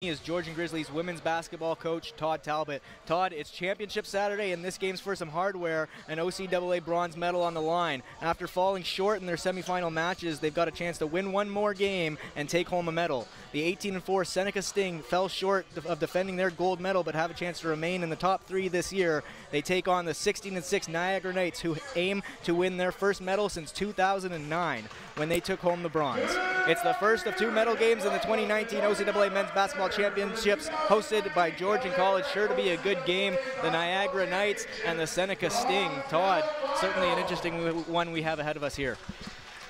Is Georgian Grizzlies women's basketball coach Todd Talbot. Todd, it's championship Saturday and this game's for some hardware, an OCAA bronze medal on the line. After falling short in their semifinal matches, they've got a chance to win one more game and take home a medal. The 18-4 Seneca Sting fell short of defending their gold medal but have a chance to remain in the top three this year. They take on the 16-6 Niagara Knights, who aim to win their first medal since 2009 when they took home the bronze. It's the first of two medal games in the 2019 OCAA men's basketball championships hosted by Georgian College. Sure to be a good game. The Niagara Knights and the Seneca Sting. Todd, certainly an interesting one we have ahead of us here.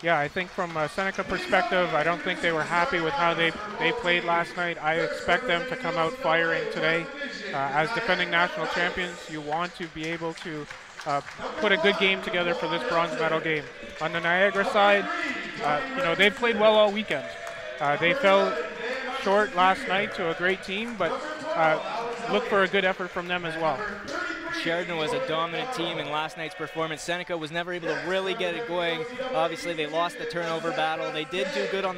Yeah, I think from a Seneca perspective, I don't think they were happy with how they played last night. I expect them to come out firing today. As defending national champions, you want to be able to put a good game together for this bronze medal game. On the Niagara side, they've played well all weekend. They fell short last night to a great team, but look for a good effort from them as well. Sheridan was a dominant team in last night's performance. Seneca was never able to really get it going. Obviously, they lost the turnover battle. They did do good on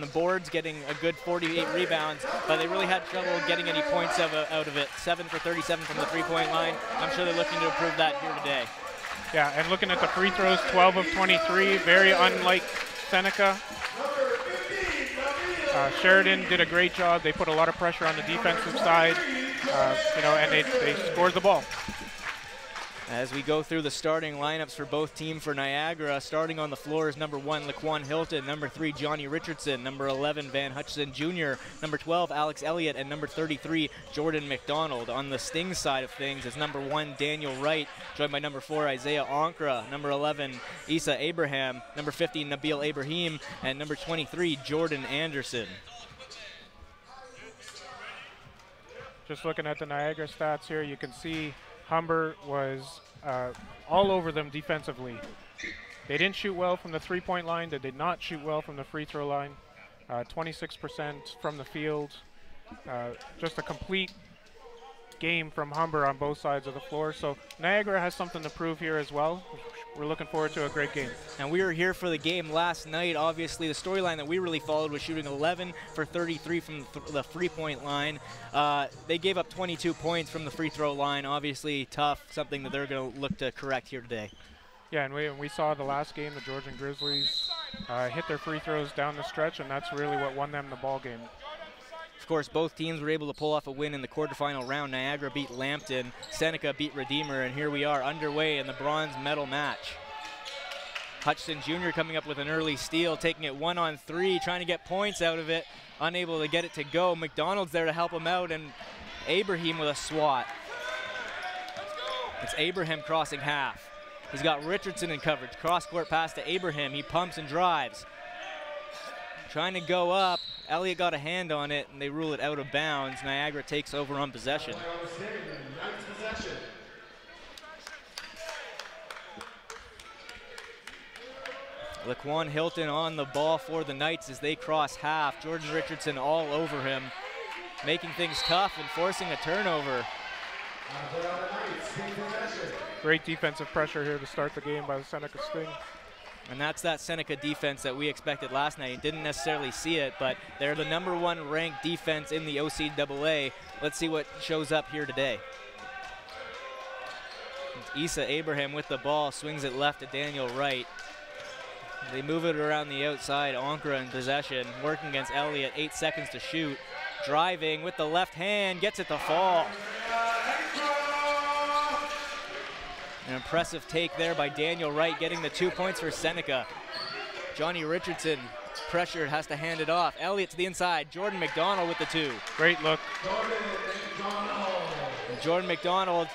the boards, getting a good 48 rebounds, but they really had trouble getting any points out of it. 7 for 37 from the three-point line. I'm sure they're looking to improve that here today. Yeah, and looking at the free throws, 12 of 23, very unlike Seneca. Sheridan did a great job. They put a lot of pressure on the defensive side, and they scored the ball. As we go through the starting lineups for both teams for Niagara, starting on the floor is number 1, Laquan Hilton, number 3, Johnny Richardson, number 11, Van Hutchison Jr., number 12, Alex Elliot, and number 33, Jordan Mcdonald. On the Sting side of things is number 1, Daniel Wright, joined by number 4, Isaiah Ankra, number 11, Issa Abraham, number 15, Nabil Ibrahim, and number 23, Jordan Anderson. Just looking at the Niagara stats here, you can see Humber was all over them defensively. They didn't shoot well from the three-point line. They did not shoot well from the free throw line. 26% from the field. Just a complete game from Humber on both sides of the floor. So Niagara has something to prove here as well. We're looking forward to a great game. And we were here for the game last night. Obviously, the storyline that we really followed was shooting 11 for 33 from the three-point line. They gave up 22 points from the free throw line. Obviously, tough, something that they're going to look to correct here today. Yeah, and we saw the last game, the Georgian Grizzlies hit their free throws down the stretch, and that's really what won them the ball game. Of course, both teams were able to pull off a win in the quarterfinal round. Niagara beat Lambton, Seneca beat Redeemer, and here we are underway in the bronze medal match. Hutchison Jr. coming up with an early steal, taking it 1-on-3, trying to get points out of it, unable to get it to go. McDonald's there to help him out, and Abraham with a swat. It's Abraham crossing half. He's got Richardson in coverage. Cross-court pass to Abraham. He pumps and drives. Trying to go up. Elliot got a hand on it, and they rule it out of bounds. Niagara takes over on possession. Laquan Hilton on the ball for the Knights as they cross half. Jordan Richardson all over him, making things tough and forcing a turnover. Great defensive pressure here to start the game by the Seneca Sting. And that's that Seneca defense that we expected last night. Didn't necessarily see it, but they're the #1 ranked defense in the OCAA. Let's see what shows up here today. It's Issa Abraham with the ball, swings it left to Daniel Wright. They move it around the outside. Ankra in possession, working against Elliot. 8 seconds to shoot. Driving with the left hand, gets it to fall. An impressive take there by Daniel Wright, getting the 2 points for Seneca. Johnny Richardson, pressured, has to hand it off. Elliot to the inside. Jordan Mcdonald with the 2. Great look. Jordan McDonald,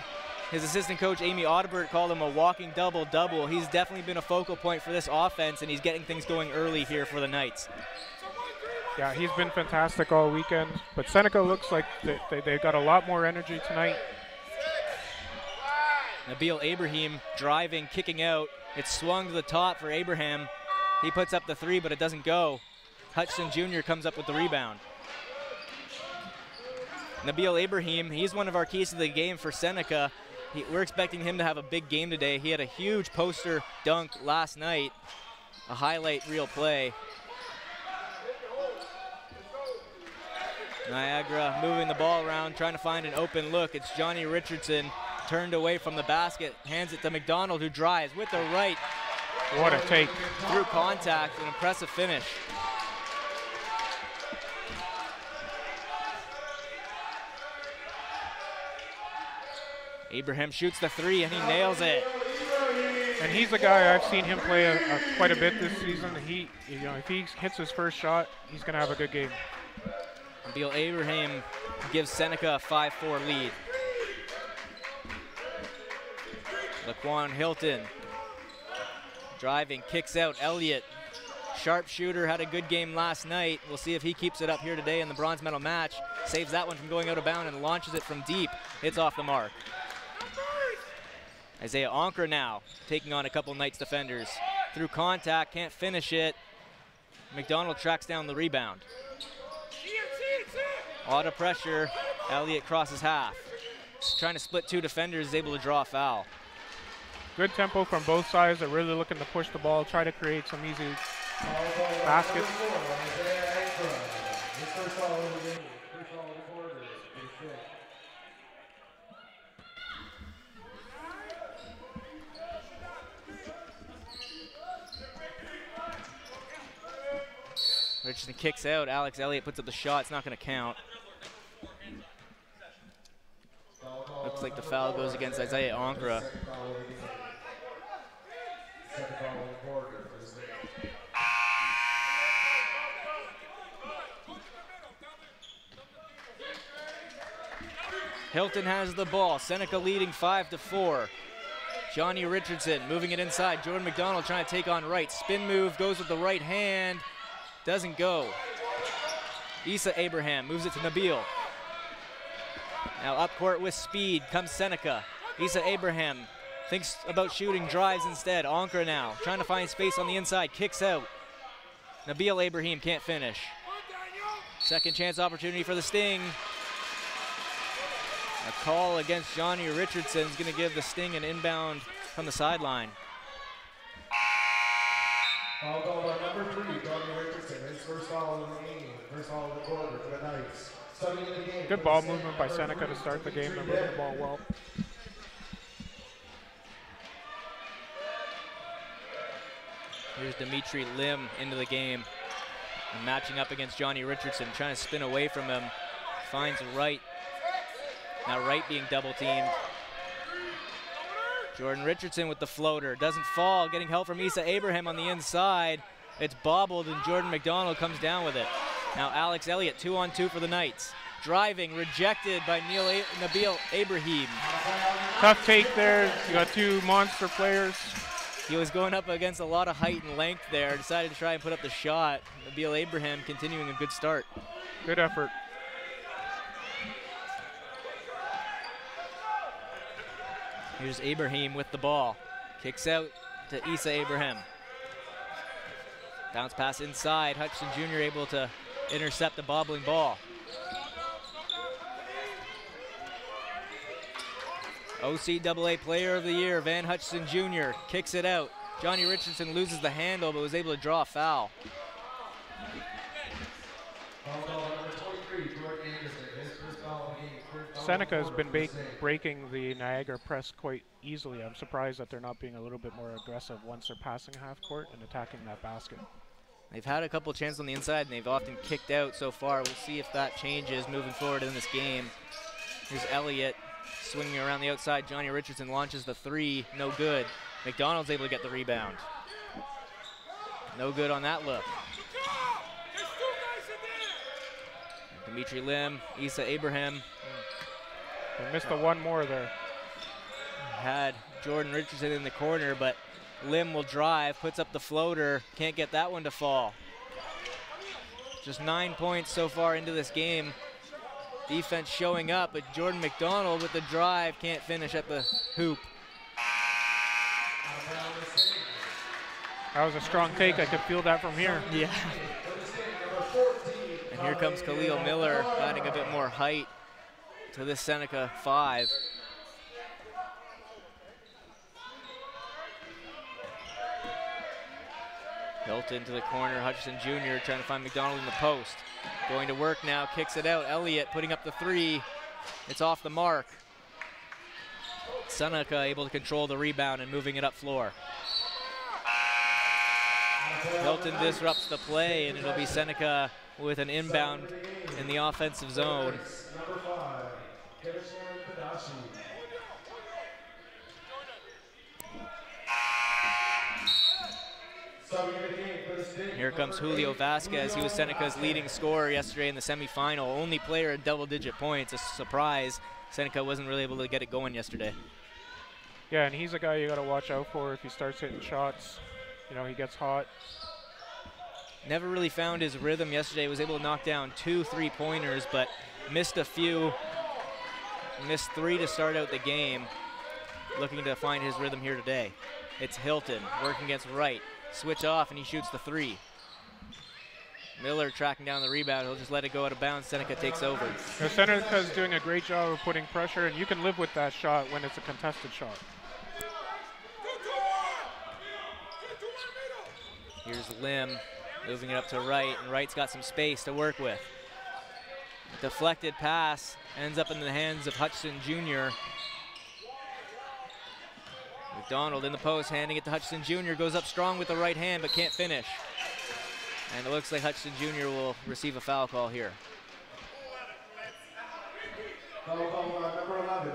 his assistant coach Amy Audibert called him a walking double-double. He's definitely been a focal point for this offense, and he's getting things going early here for the Knights. Yeah, he's been fantastic all weekend, but Seneca looks like they've got a lot more energy tonight. Nabil Ibrahim driving, kicking out. It's swung to the top for Abraham. He puts up the 3, but it doesn't go. Hutchison Jr. comes up with the rebound. Nabil Ibrahim, he's one of our keys to the game for Seneca. We're expecting him to have a big game today. He had a huge poster dunk last night, a highlight reel play. Niagara moving the ball around, trying to find an open look. It's Johnny Richardson, turned away from the basket, hands it to Mcdonald, who drives with the right. What a take. Through contact, an impressive finish. Abraham shoots the three and he nails it. And he's a guy, I've seen him play quite a bit this season. If he hits his first shot, he's going to have a good game. Nabil Abraham gives Seneca a 5-4 lead. Laquan Hilton driving, kicks out. Elliot, sharpshooter, had a good game last night. We'll see if he keeps it up here today in the bronze medal match. Saves that one from going out of bounds and launches it from deep. It's off the mark. Isaiah Onkra now taking on a couple Knights defenders. Through contact, can't finish it. Mcdonald tracks down the rebound. A lot of pressure. Elliot crosses half. Trying to split two defenders, is able to draw a foul. Good tempo from both sides. They're really looking to push the ball, try to create some easy baskets. Richardson kicks out. Alex Elliott puts up the shot. It's not going to count. Looks like the foul goes against Isaiah Onkra. Hilton has the ball. Seneca leading 5-4. Johnny Richardson moving it inside. Jordan Mcdonald trying to take on right. Spin move, goes with the right hand. Doesn't go. Issa Abraham moves it to Nabil. Now up court with speed comes Seneca. Issa Abraham thinks about shooting, drives instead. Onkra now trying to find space on the inside, kicks out. Nabil Abraham can't finish. Second chance opportunity for the Sting. A call against Johnny Richardson is going to give the Sting an inbound from the sideline. Foul called on number 3, Johnny Richardson. His first foul in the game, first foul of the quarter for the Knights. Good ball movement by Seneca to start the game. They're moving the ball well. Here's Dimitri Lim into the game. And matching up against Johnny Richardson, trying to spin away from him. Finds Wright. Now Wright being double teamed. Jordan Richardson with the floater, doesn't fall, getting help from Issa Abraham on the inside. It's bobbled and Jordan Mcdonald comes down with it. Now Alex Elliott, 2-on-2 for the Knights. Driving, rejected by Nabil Abraham. Tough take there, you got two monster players. He was going up against a lot of height and length there, decided to try and put up the shot. Nabil Abraham continuing a good start. Good effort. Here's Abraham with the ball. Kicks out to Issa Abraham. Bounce pass inside. Hutchinson Jr. able to intercept the bobbling ball. OCAA Player of the Year, Van Hutchinson Jr. kicks it out. Johnny Richardson loses the handle, but was able to draw a foul. Seneca has been breaking the Niagara press quite easily. I'm surprised that they're not being a little bit more aggressive once they're passing half court and attacking that basket. They've had a couple chances on the inside, and they've often kicked out so far. We'll see if that changes moving forward in this game. Here's Elliot swinging around the outside. Johnny Richardson launches the three, no good. McDonald's able to get the rebound. No good on that look. Dimitri Lim, Issa Abraham. They missed the one more there. Had Jordan Richardson in the corner, but Lim will drive, puts up the floater, can't get that one to fall. Just 9 points so far into this game. Defense showing up, but Jordan Mcdonald with the drive can't finish at the hoop. That was a strong take. I could feel that from here. Yeah. And here comes Khalil Miller, adding a bit more height to this Seneca 5. Hilton to the corner, Hutchison Jr. trying to find McDonald in the post. Going to work now, kicks it out. Elliot putting up the three. It's off the mark. Seneca able to control the rebound and moving it up floor. Hilton disrupts the play, and it'll be Seneca with an inbound in the offensive zone. Here comes Julio Vasquez. He was Seneca's leading scorer yesterday in the semifinal. Only player in double-digit points. A surprise. Seneca wasn't really able to get it going yesterday. Yeah, and he's a guy you got to watch out for if he starts hitting shots. You know, he gets hot. Never really found his rhythm yesterday. Was able to knock down 2 3-pointers, but missed a few. Missed 3 to start out the game. Looking to find his rhythm here today. It's Hilton working against Wright. Switch off, and he shoots the 3. Miller tracking down the rebound. He'll just let it go out of bounds. Seneca takes over. Seneca's doing a great job of putting pressure, and you can live with that shot when it's a contested shot. Here's Lim moving it up to Wright, and Wright's got some space to work with. Deflected pass ends up in the hands of Hutchison Jr. McDonald in the post, handing it to Hutchison Jr. Goes up strong with the right hand, but can't finish. And it looks like Hutchison Jr. will receive a foul call here. Foul call on number 11,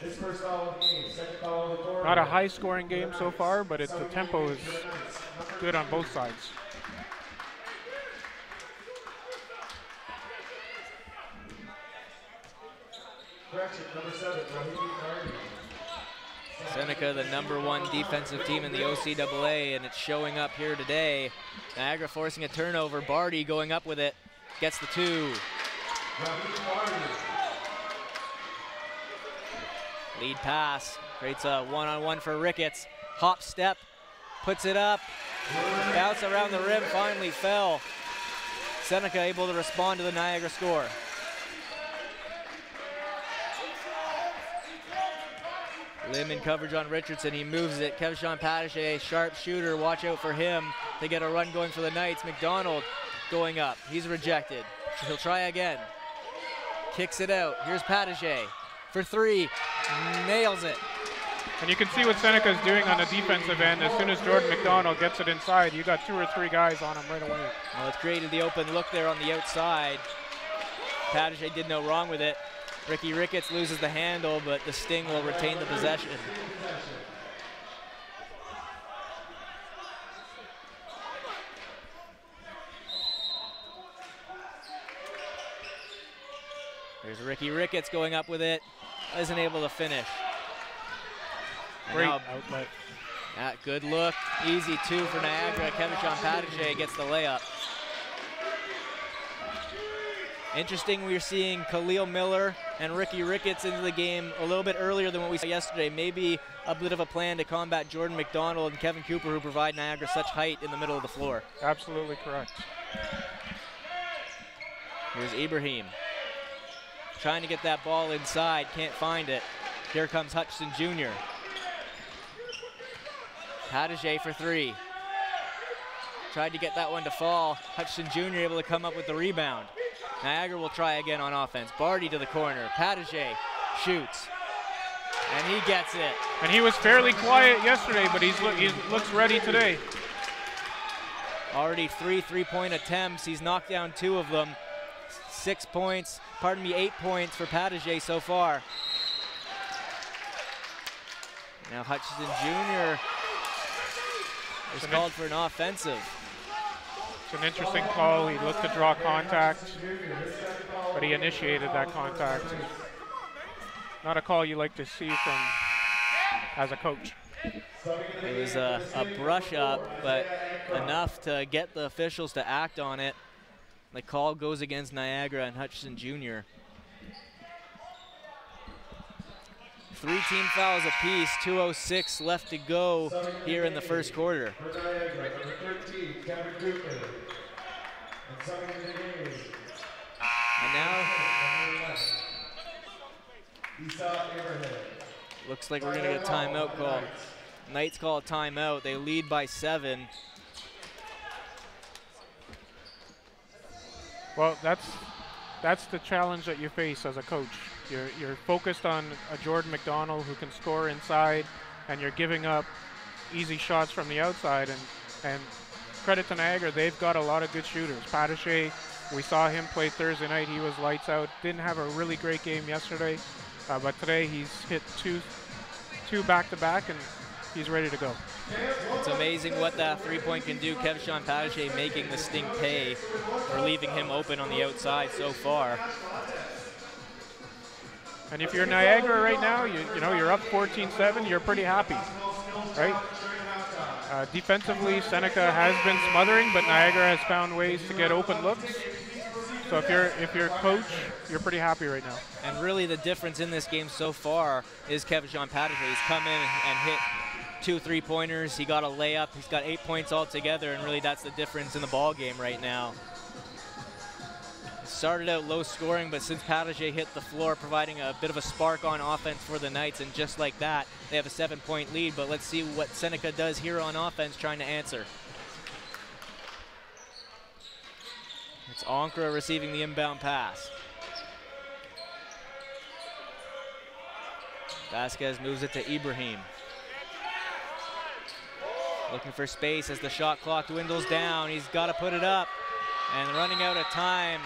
his first foul of the game, second foul of the quarter. Not a high-scoring game so far, but the tempo is good on both sides. Correction, number 7, Barrie. Seneca, the #1 defensive team in the OCAA, and it's showing up here today. Niagara forcing a turnover. Barrie going up with it, gets the 2. Lead pass, creates a one-on-one for Ricketts. Hop step, puts it up, bounce around the rim, finally fell. Seneca able to respond to the Niagara score. Lim in coverage on Richardson, he moves it. Kevin Patachet, sharp shooter, watch out for him. They get a run going for the Knights. McDonald going up, he's rejected. He'll try again. Kicks it out, here's Patachet for 3, nails it. And you can see what Seneca's doing on the defensive end. As soon as Jordan McDonald gets it inside, you got 2 or 3 guys on him right away. Well, it's created the open look there on the outside. Patachet did no wrong with it. Ricky Ricketts loses the handle, but the Sting will retain the possession. There's Ricky Ricketts going up with it. Isn't able to finish. Great outlet. Good look. Easy 2 for Niagara. Kevin Patachet gets the layup. Interesting, we're seeing Khalil Miller and Ricky Ricketts into the game a little bit earlier than what we saw yesterday. Maybe a bit of a plan to combat Jordan McDonald and Kevin Cooper, who provide Niagara such height in the middle of the floor. Absolutely correct. Here's Ibrahim. Trying to get that ball inside, can't find it. Here comes Hutchison Jr. Patachet for 3. Tried to get that one to fall. Hutchison Jr. able to come up with the rebound. Niagara will try again on offense. Barrie to the corner. Patachet shoots. And he gets it. And he was fairly quiet yesterday, but he looks ready today. Already 3 3-point attempts. He's knocked down 2 of them. 8 points for Patachet so far. Now Hutchison Jr. is called for an offensive. It's an interesting call. He looked to draw contact, but he initiated that contact. Not a call you like to see from as a coach. It was a brush up, but enough to get the officials to act on it. The call goes against Niagara and Hutchison Jr. 3 team fouls apiece, 2:06 left to go here in the first quarter. And now, looks like we're gonna get a timeout call. Knights call a timeout. They lead by 7. Well, that's the challenge that you face as a coach. You're focused on a Jordan Mcdonald who can score inside, and you're giving up easy shots from the outside. And credit to Niagara, they've got a lot of good shooters. Patache, we saw him play Thursday night. He was lights out. Didn't have a really great game yesterday, but today he's hit two back-to-back, and he's ready to go. It's amazing what that three-point can do. Kevshon Patache making the Sting pay for leaving him open on the outside so far. And if you're Niagara right now, you know you're up 14-7. You're pretty happy, right? Defensively, Seneca has been smothering, but Niagara has found ways to get open looks. So if you're a coach, you're pretty happy right now. And really the difference in this game so far is Kevshon Patache. He's come in and hit 2 3-pointers. He got a layup. He's got 8 points altogether, and really that's the difference in the ball game right now. Started out low scoring, but since Patache hit the floor, providing a bit of a spark on offense for the Knights, and just like that, they have a 7-point lead. But let's see what Seneca does here on offense, trying to answer. It's Ankra receiving the inbound pass. Vasquez moves it to Ibrahim. Looking for space as the shot clock dwindles down. He's got to put it up. And running out of time.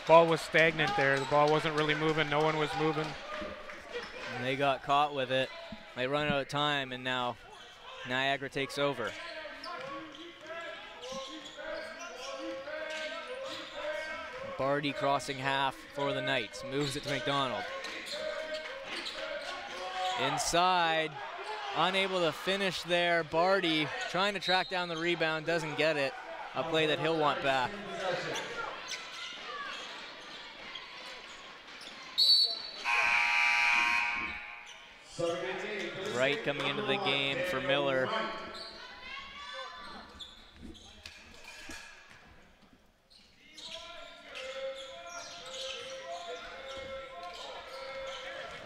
Ball was stagnant there. The ball wasn't really moving. No one was moving. And they got caught with it. They run out of time, and now Niagara takes over. Barrie crossing half for the Knights. Moves it to Mcdonald. Inside. Unable to finish there. Barrie trying to track down the rebound, doesn't get it. A play that he'll want back. Wright coming into the game for Miller.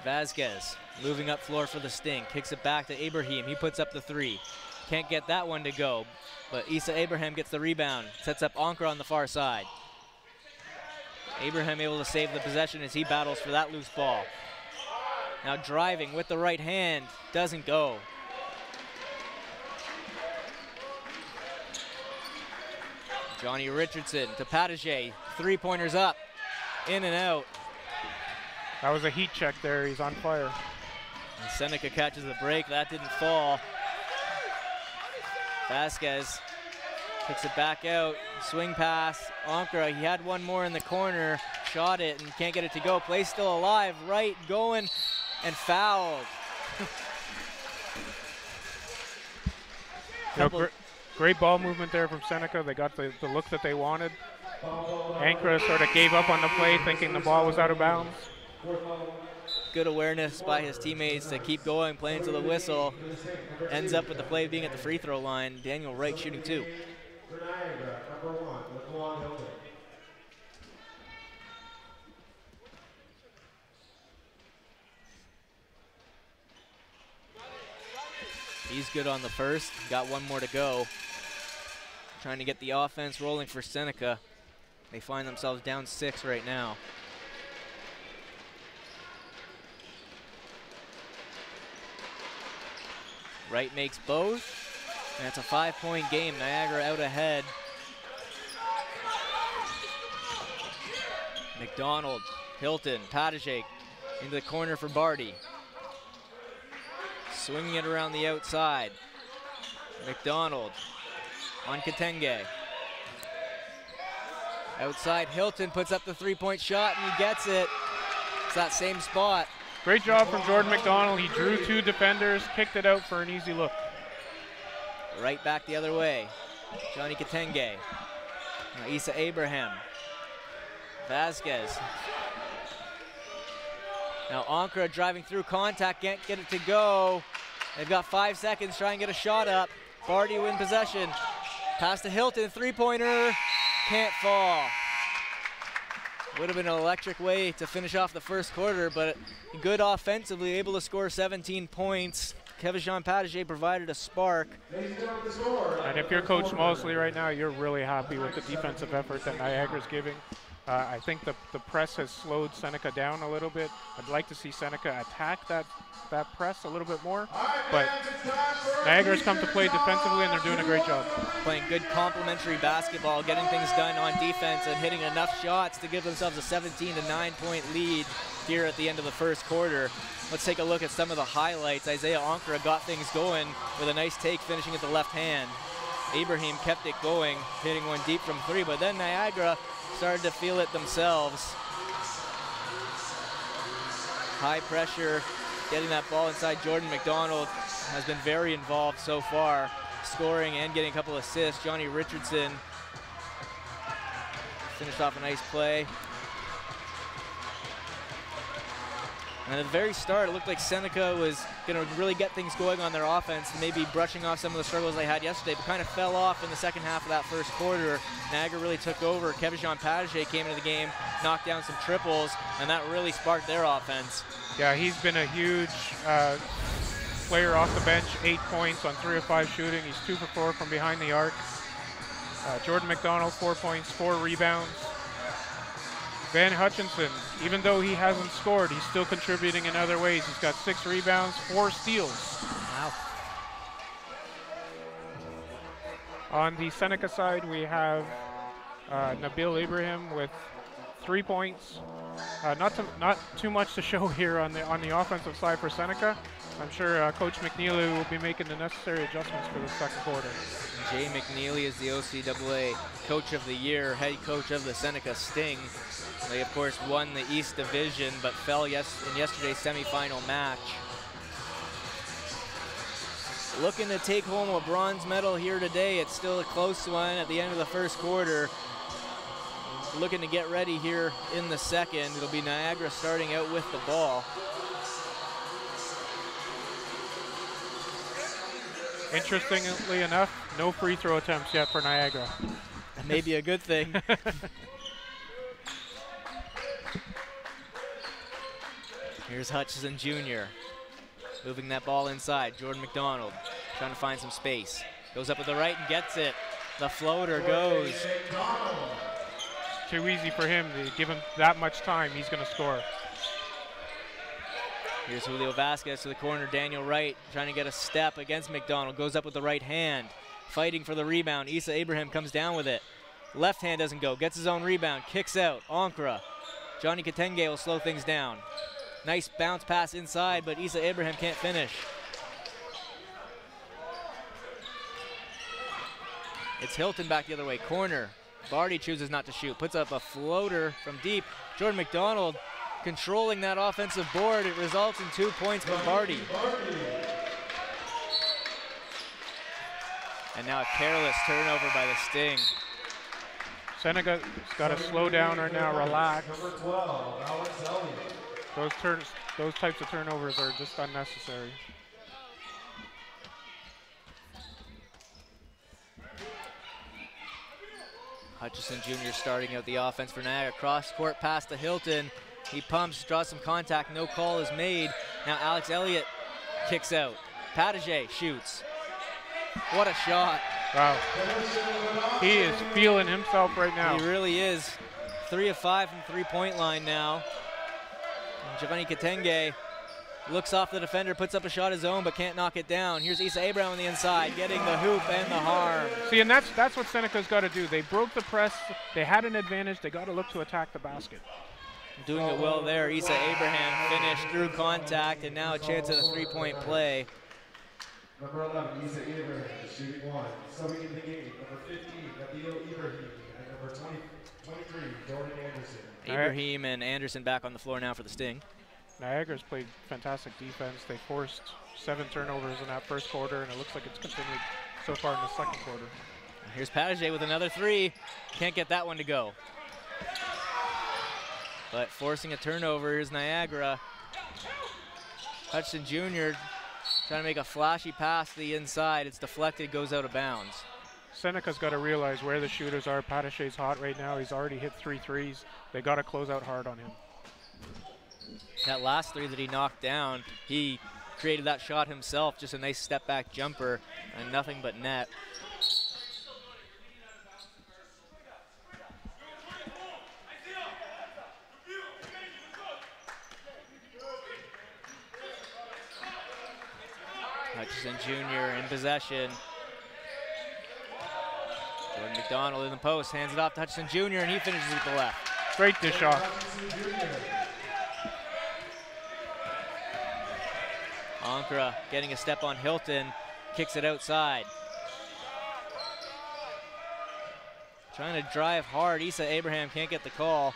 Vasquez moving up floor for the Sting. Kicks it back to Ibrahim. He puts up the 3. Can't get that one to go, but Issa Abraham gets the rebound. Sets up Ankra on the far side. Abraham able to save the possession as he battles for that loose ball. Now driving with the right hand. Doesn't go. Johnny Richardson to Patache. 3-pointers up. In and out. That was a heat check there. He's on fire. And Seneca catches the break. That didn't fall. Vasquez kicks it back out. Swing pass. Ankra, he had one more in the corner. Shot it and can't get it to go. Play still alive. Right going and fouled. Great ball movement there from Seneca. They got the look that they wanted. Ankra sort of gave up on the play, thinking the ball was out of bounds. Good awareness by his teammates to keep going, playing to the whistle. Ends up with the play being at the free throw line. Daniel Wright shooting 2. He's good on the first. Got one more to go. Trying to get the offense rolling for Seneca. They find themselves down 6 right now. Wright makes both. And it's a 5-point game. Niagara out ahead. Mcdonald, Hilton, Patache into the corner for Barrie. Swinging it around the outside. McDonald on Katenge. Outside, Hilton puts up the 3-point shot and he gets it. It's that same spot. Great job from Jordan Mcdonald. He drew 2 defenders, kicked it out for an easy look. Right back the other way. Johnny Katenge. Now Issa Abraham. Vasquez. Now Ankra driving through contact, can't get it to go. They've got 5 seconds, try and get a shot up. Barrie win possession. Pass to Hilton, 3-pointer, can't fall. Would have been an electric way to finish off the first quarter, but good offensively, able to score 17 points. Kevin Pataget provided a spark. And if you're Coach Mosley right now, you're really happy with the defensive effort that Niagara's giving. I think the press has slowed Seneca down a little bit. I'd like to see Seneca attack that press a little bit more, but Niagara's come to play defensively and they're doing a great job. Playing good complementary basketball, getting things done on defense and hitting enough shots to give themselves a 17 to 9 point lead here at the end of the first quarter. Let's take a look at some of the highlights. Isaiah Onkra got things going with a nice take, finishing at the left hand. Ibrahim kept it going, hitting one deep from 3, but then Niagara started to feel it themselves. High pressure, getting that ball inside. Jordan Mcdonald has been very involved so far, scoring and getting a couple assists. Johnny Richardson finished off a nice play. And at the very start, it looked like Seneca was going to really get things going on their offense, maybe brushing off some of the struggles they had yesterday, but kind of fell off in the second half of that first quarter. Niagara really took over. Kevin Pataget came into the game, knocked down some triples, and that really sparked their offense. Yeah, he's been a huge player off the bench, 8 points on 3 of 5 shooting. He's 2 for 4 from behind the arc. Jordan McDonald, 4 points, 4 rebounds. Van Hutchinson, even though he hasn't scored, he's still contributing in other ways. He's got 6 rebounds, 4 steals. Wow. On the Seneca side, we have Nabil Ibrahim with 3 points. Not too much to show here on the offensive side for Seneca. I'm sure Coach McNeely will be making the necessary adjustments for the second quarter. Jay McNeely is the OCAA Coach of the Year, head coach of the Seneca Sting. They, of course, won the East Division, but fell in yesterday's semifinal match. Looking to take home a bronze medal here today. It's still a close one at the end of the first quarter. Looking to get ready here in the second. It'll be Niagara starting out with the ball. Interestingly enough, no free throw attempts yet for Niagara. That may be a good thing. Here's Hutchison Jr. moving that ball inside. Jordan McDonald trying to find some space. Goes up with the right and gets it. The floater goes. Too easy for him to give him that much time. He's going to score. Here's Julio Vasquez to the corner. Daniel Wright trying to get a step against McDonald. Goes up with the right hand. Fighting for the rebound. Issa Abraham comes down with it. Left hand doesn't go. Gets his own rebound. Kicks out. Onkra. Johnny Katenge will slow things down. Nice bounce pass inside, but Issa Abraham can't finish. It's Hilton back the other way. Corner. Barrie chooses not to shoot. Puts up a floater from deep. Jordan McDonald controlling that offensive board. It results in 2 points from Barrie. And now a careless turnover by the Sting. Seneca's got to slow down right now, relax. Those types of turnovers are just unnecessary. Hutchison Jr. starting out the offense for Niagara. Cross court pass to Hilton. He pumps, draws some contact, no call is made. Now Alex Elliot kicks out. Pataget shoots. What a shot. Wow. He is feeling himself right now. He really is. 3 of 5 from three-point line now. And Johnny Katenge looks off the defender, puts up a shot of his own, but can't knock it down. Here's Issa Abraham on the inside, getting the hoop and the harm. See, and that's what Seneca's got to do. They broke the press. They had an advantage. They got to look to attack the basket. Doing it well there. Issa Abraham finished through contact, and now a chance at a three-point play. Number 11, Issa Abraham, shooting 1. Subbing in the game, number 15, Nabil Ibrahim, and number 23, Jordan Anderson. Ibrahim and Anderson back on the floor now for the Sting. Niagara's played fantastic defense. They forced 7 turnovers in that first quarter, and it looks like it's continued so far in the second quarter. Here's Pataget with another 3. Can't get that one to go. But forcing a turnover, here's Niagara. Hutchison Jr. trying to make a flashy pass to the inside. It's deflected, goes out of bounds. Seneca's got to realize where the shooters are. Pataché's hot right now. He's already hit 3 threes. They got to close out hard on him. That last 3 that he knocked down, he created that shot himself. Just a nice step back jumper and nothing but net. Hutchison Jr. in possession. Jordan Mcdonald in the post, hands it off to Hutchison Jr. and he finishes with the left. Great dish off. Ankara getting a step on Hilton, kicks it outside. Trying to drive hard, Issa Abraham can't get the call.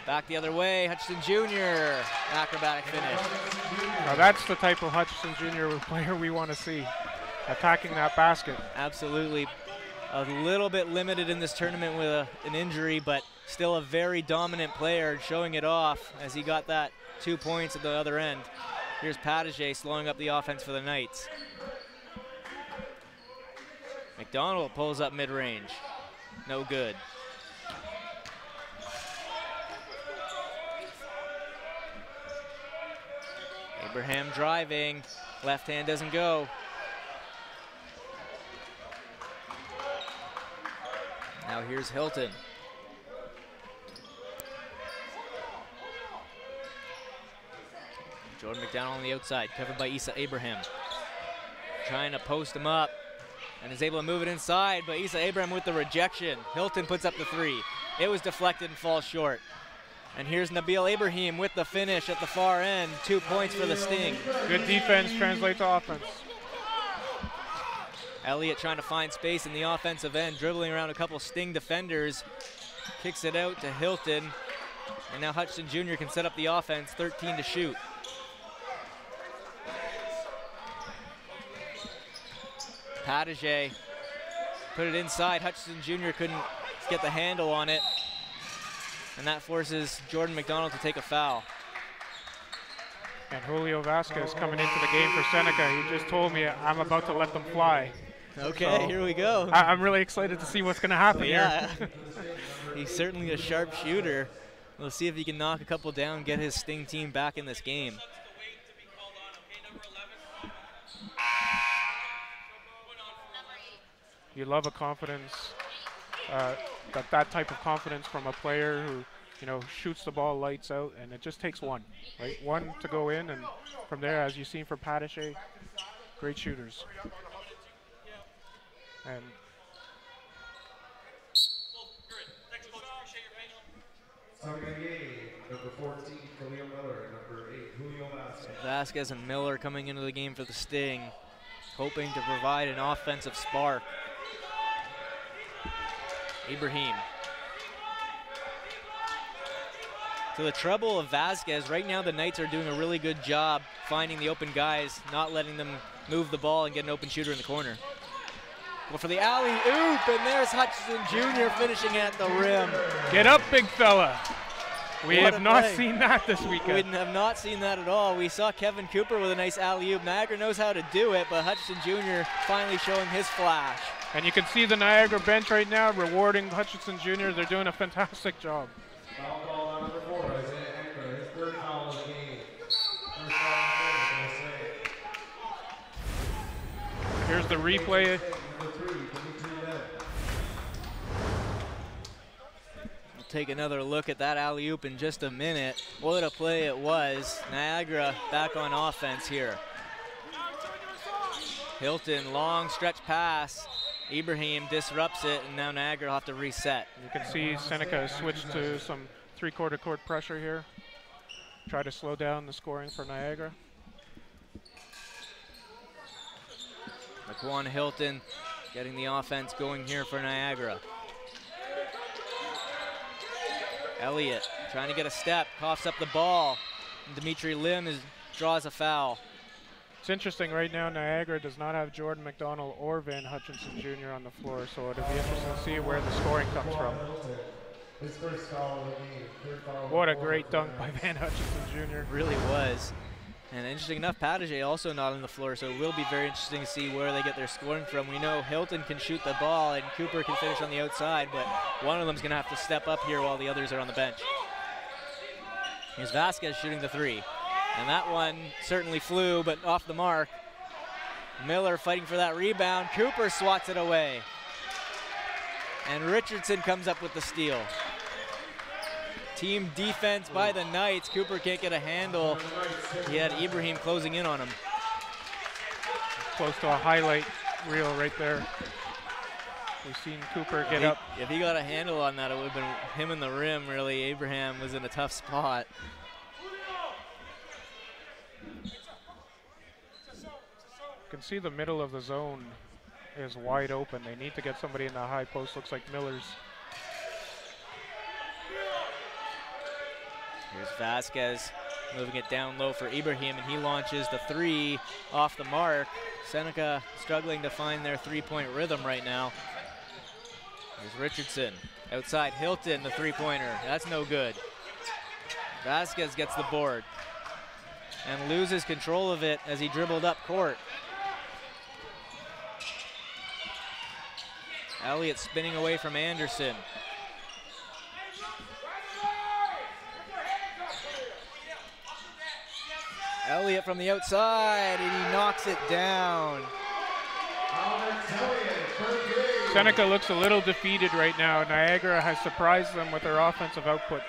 Back the other way, Hutchison Jr. Acrobatic finish. Now that's the type of Hutchison Jr. player we want to see, attacking that basket. Absolutely. A little bit limited in this tournament with an injury, but still a very dominant player, showing it off as he got that 2 points at the other end. Here's Patachet slowing up the offense for the Knights. McDonald pulls up mid-range. No good. Abraham driving, left hand doesn't go. Now here's Hilton. Jordan McDonald on the outside, covered by Issa Abraham. Trying to post him up and is able to move it inside, but Issa Abraham with the rejection. Hilton puts up the 3. It was deflected and falls short. And here's Nabil Ibrahim with the finish at the far end. 2 points for the Sting. Good defense translates to offense. Elliot trying to find space in the offensive end, dribbling around a couple Sting defenders. Kicks it out to Hilton. And now Hutchison Jr. can set up the offense, 13 to shoot. Patachet put it inside. Hutchison Jr. couldn't get the handle on it. And that forces Jordan McDonald to take a foul. And Julio Vasquez coming into the game for Seneca. He just told me I'm about to let them fly. Okay, so here we go. I'm really excited to see what's going to happen here. He's certainly a sharp shooter. We'll see if he can knock a couple down, get his Sting team back in this game. You love a confidence, that type of confidence from a player who, you know, shoots the ball lights out, and it just takes one, right? One to go in, and from there, as you've seen for Patachet, great shooters. And number 14, Khalil Miller, number 8, Julio Vasquez. Vasquez and Miller coming into the game for the Sting, hoping to provide an offensive spark. Ibrahim. To the trouble of Vasquez, right now the Knights are doing a really good job finding the open guys, not letting them move the ball and get an open shooter in the corner. Well, for the alley-oop, and there's Hutchison Jr. finishing at the rim. Get up, big fella. We have not seen that this weekend. We have not seen that at all. We saw Kevin Cooper with a nice alley-oop. Niagara knows how to do it, but Hutchison Jr. finally showing his flash. And you can see the Niagara bench right now rewarding Hutchison Jr. They're doing a fantastic job. Foul call on number 4, Isaiah Ankara, his 3rd foul of the game. First foul, Here's the replay. We'll take another look at that alley-oop in just a minute. What a play it was. Niagara back on offense here. Hilton, long stretch pass. Ibrahim disrupts it, and now Niagara will have to reset. You can see Seneca has switched to some 3-quarter court pressure here. Try to slow down the scoring for Niagara. Laquan Hilton getting the offense going here for Niagara. Elliot trying to get a step, coughs up the ball. And Dimitri Lim draws a foul. It's interesting right now, Niagara does not have Jordan McDonald or Van Hutchinson Jr. on the floor, so it'll be interesting to see where the scoring comes from. His first foul of the game. What a great dunk by Van Hutchinson Jr. Really was. And interesting enough, Padgett also not on the floor, so it will be very interesting to see where they get their scoring from. We know Hilton can shoot the ball and Cooper can finish on the outside, but one of them's gonna have to step up here while the others are on the bench. Here's Vasquez shooting the three. And that one certainly flew, but off the mark. Miller fighting for that rebound. Cooper swats it away. And Richardson comes up with the steal. Team defense by the Knights. Cooper can't get a handle. He had Ibrahim closing in on him. Close to a highlight reel right there. We've seen Cooper get up. If he got a handle on that, it would have been him in the rim, really. Abraham was in a tough spot. You can see the middle of the zone is wide open. They need to get somebody in the high post. Looks like Miller's. Here's Vasquez moving it down low for Ibrahim, and he launches the three off the mark. Seneca struggling to find their three-point rhythm right now. Here's Richardson. Outside Hilton, the three-pointer. That's no good. Vasquez gets the board and loses control of it as he dribbled up court. Elliot spinning away from Anderson. Elliot from the outside, and he knocks it down. Seneca looks a little defeated right now. Niagara has surprised them with their offensive output.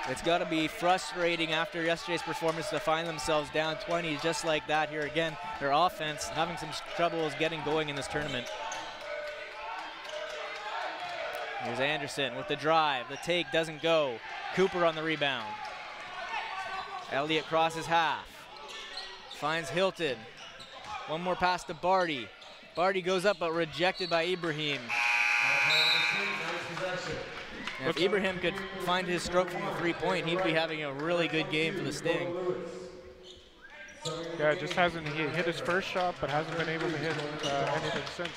It's got to be frustrating after yesterday's performance to find themselves down 20 just like that here again. Their offense having some troubles getting going in this tournament. Here's Anderson with the drive. The take doesn't go. Cooper on the rebound. Elliot crosses half. Finds Hilton. One more pass to Barrie. Barrie goes up but rejected by Ibrahim. And if Ibrahim could find his stroke from the three-point, he'd be having a really good game for the Sting. Yeah, just hasn't hit his first shot, but hasn't been able to hit anything since.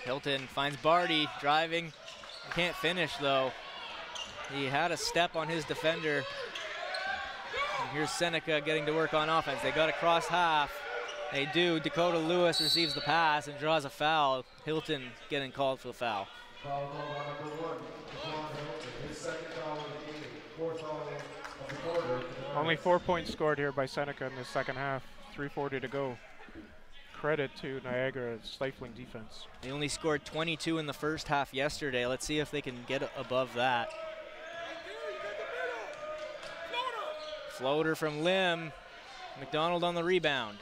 Hilton finds Barrie driving. Can't finish though. He had a step on his defender. And here's Seneca getting to work on offense. They got across half. They do. Dakota Lewis receives the pass and draws a foul. Hilton getting called for the foul. Only 4 points scored here by Seneca in the second half. 3:40 to go. Credit to Niagara's stifling defense. They only scored 22 in the first half yesterday. Let's see if they can get above that. Floater from Lim. Mcdonald on the rebound.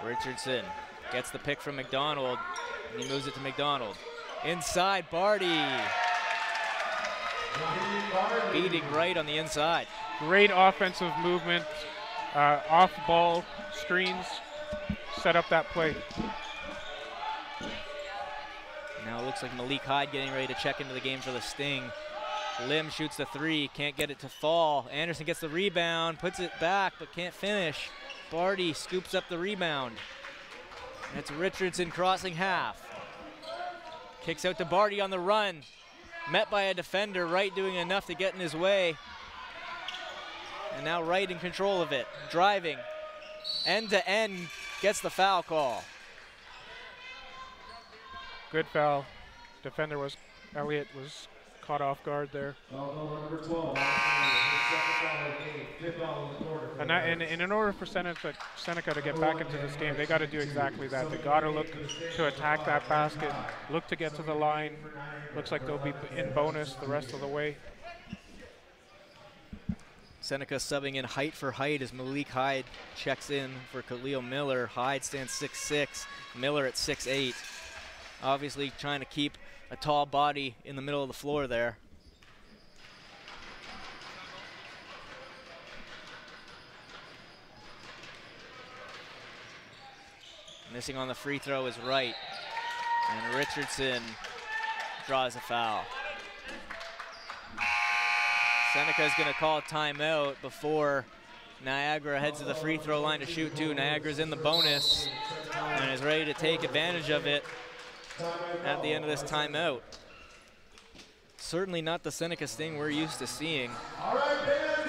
Richardson gets the pick from Mcdonald, and he moves it to Mcdonald. Inside, Barrie. Beating right on the inside. Great offensive movement, off-ball screens, set up that play. Now it looks like Malik Hyde getting ready to check into the game for the Sting. Lim shoots the three, can't get it to fall. Anderson gets the rebound, puts it back, but can't finish. Barrie scoops up the rebound. And it's Richardson crossing half. Kicks out to Barrie on the run. Met by a defender, Wright doing enough to get in his way. And now Wright in control of it, driving. End to end, gets the foul call. Good foul. Defender was, Elliot was caught off guard there. And in order for Seneca to get back into this game, they got to do exactly that. They got to look to attack that basket, look to get to the line. Looks like they'll be in bonus the rest of the way. Seneca subbing in height for height as Malik Hyde checks in for Khalil Miller. Hyde stands 6'6", Miller at 6'8". Obviously trying to keep a tall body in the middle of the floor there. Missing on the free throw is Wright. And Richardson draws a foul. Seneca is going to call a timeout before Niagara heads to the free throw line to shoot too. Niagara's in the bonus and is ready to take advantage of it at the end of this timeout. Certainly not the Seneca Sting we're used to seeing.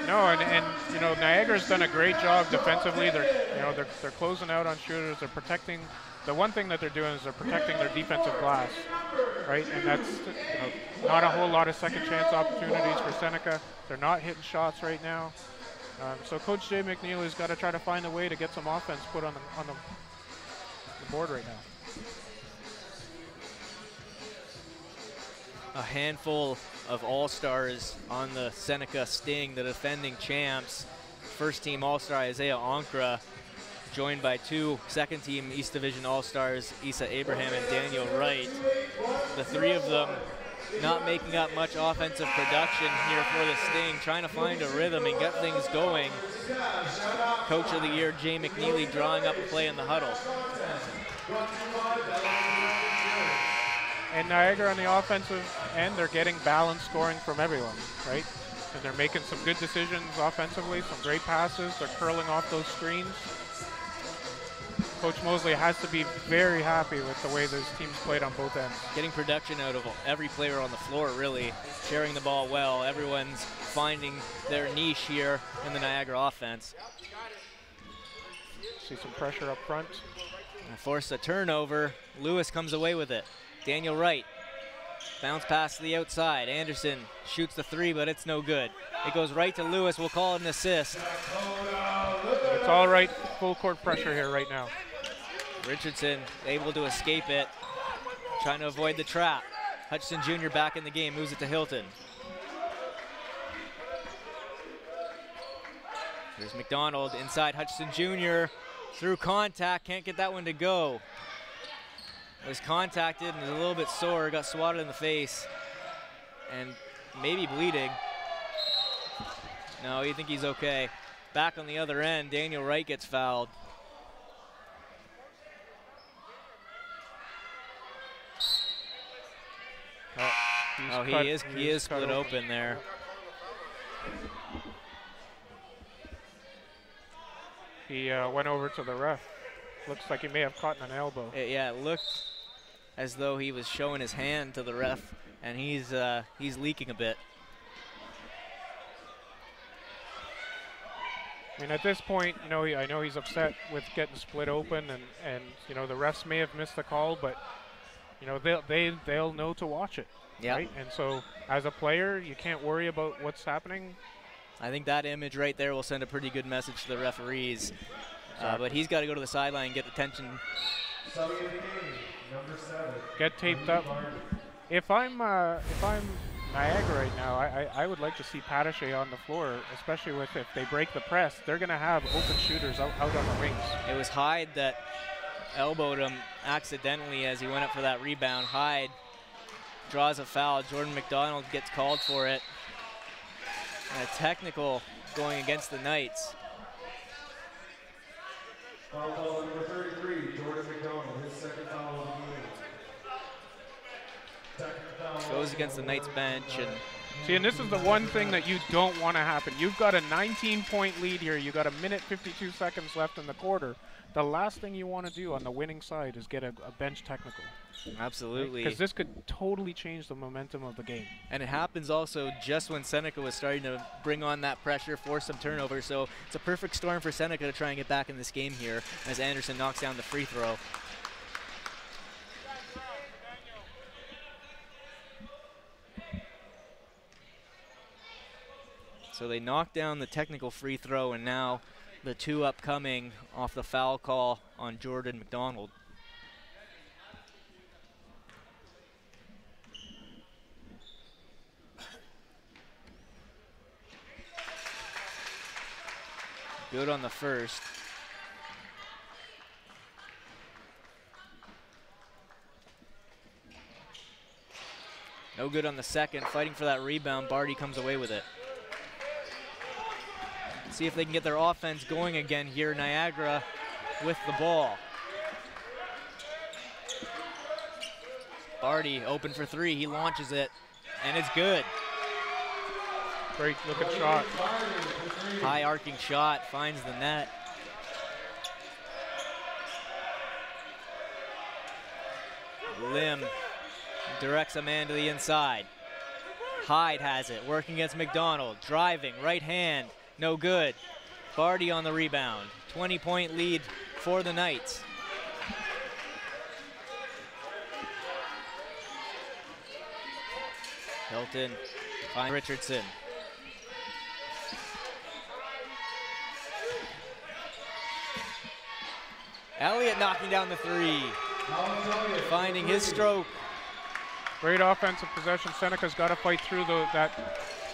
No, and you know, Niagara's done a great job defensively. They're closing out on shooters. They're protecting. The one thing that they're doing is they're protecting their defensive glass, right? And that's not a whole lot of second chance opportunities for Seneca. They're not hitting shots right now. So Coach Jay McNeely's got to try to find a way to get some offense put on the board right now. A handful of all-stars on the Seneca Sting, the defending champs. First-team all-star Isaiah Ankra, joined by two second-team East Division all-stars, Issa Abraham and Daniel Wright. The three of them not making up much offensive production here for the Sting, trying to find a rhythm and get things going. Coach of the Year, Jay McNeely, drawing up a play in the huddle. And Niagara on the offensive end, they're getting balanced scoring from everyone, right? And they're making some good decisions offensively, some great passes. They're curling off those screens. Coach Mosley has to be very happy with the way this team's played on both ends. Getting production out of every player on the floor, really. Sharing the ball well. Everyone's finding their niche here in the Niagara offense. See some pressure up front. Force a turnover. Lewis comes away with it. Daniel Wright, bounce pass to the outside. Anderson shoots the three, but it's no good. It goes right to Lewis. We'll call it an assist. It's all right. Full court pressure here right now. Richardson able to escape it, trying to avoid the trap. Hutchinson Jr. back in the game, moves it to Hilton. Here's McDonald inside Hutchinson Jr. Through contact, can't get that one to go. Was contacted and is a little bit sore, got swatted in the face and maybe bleeding. No, you think he's okay. Back on the other end, Daniel Wright gets fouled. He is split open there. He went over to the ref. Looks like he may have caught an elbow. Yeah, it looked as though he was showing his hand to the ref, and he's leaking a bit. I mean, at this point, you know, I know he's upset with getting split open, and you know, the refs may have missed the call, but you know, they'll know to watch it. Yeah. Right? And so, as a player, you can't worry about what's happening. I think that image right there will send a pretty good message to the referees. But he's got to go to the sideline and get attention. Get taped up. If I'm Niagara right now, I would like to see Patache on the floor, especially with if they break the press, they're going to have open shooters out on the wings. It was Hyde that elbowed him accidentally as he went up for that rebound. Hyde draws a foul. Jordan McDonald gets called for it. And a technical going against the Knights. Foul number 33, Jordan McDonald, his second foul of the game. Goes against the Knights bench. And see, and this is the one thing that you don't want to happen. You've got a 19-point lead here. You've got a minute 52 seconds left in the quarter. The last thing you want to do on the winning side is get a bench technical. Absolutely. Because this could totally change the momentum of the game. And it happens also just when Seneca was starting to bring on that pressure, force some turnovers. So it's a perfect storm for Seneca to try and get back in this game here as Anderson knocks down the free throw. So they knock down the technical free throw, and now the two upcoming off the foul call on Jordan McDonald. Good on the first. No good on the second. Fighting for that rebound. Barrie comes away with it. See if they can get their offense going again here. Niagara with the ball. Barrie open for three. He launches it, and it's good. Great looking shot. High arcing shot, finds the net. Lim directs a man to the inside. Hyde has it, working against Mcdonald, driving, right hand, no good. Barrie on the rebound, 20-point lead for the Knights. Hilton finds Richardson. Elliot knocking down the three, finding his stroke. Great offensive possession. Seneca's got to fight through that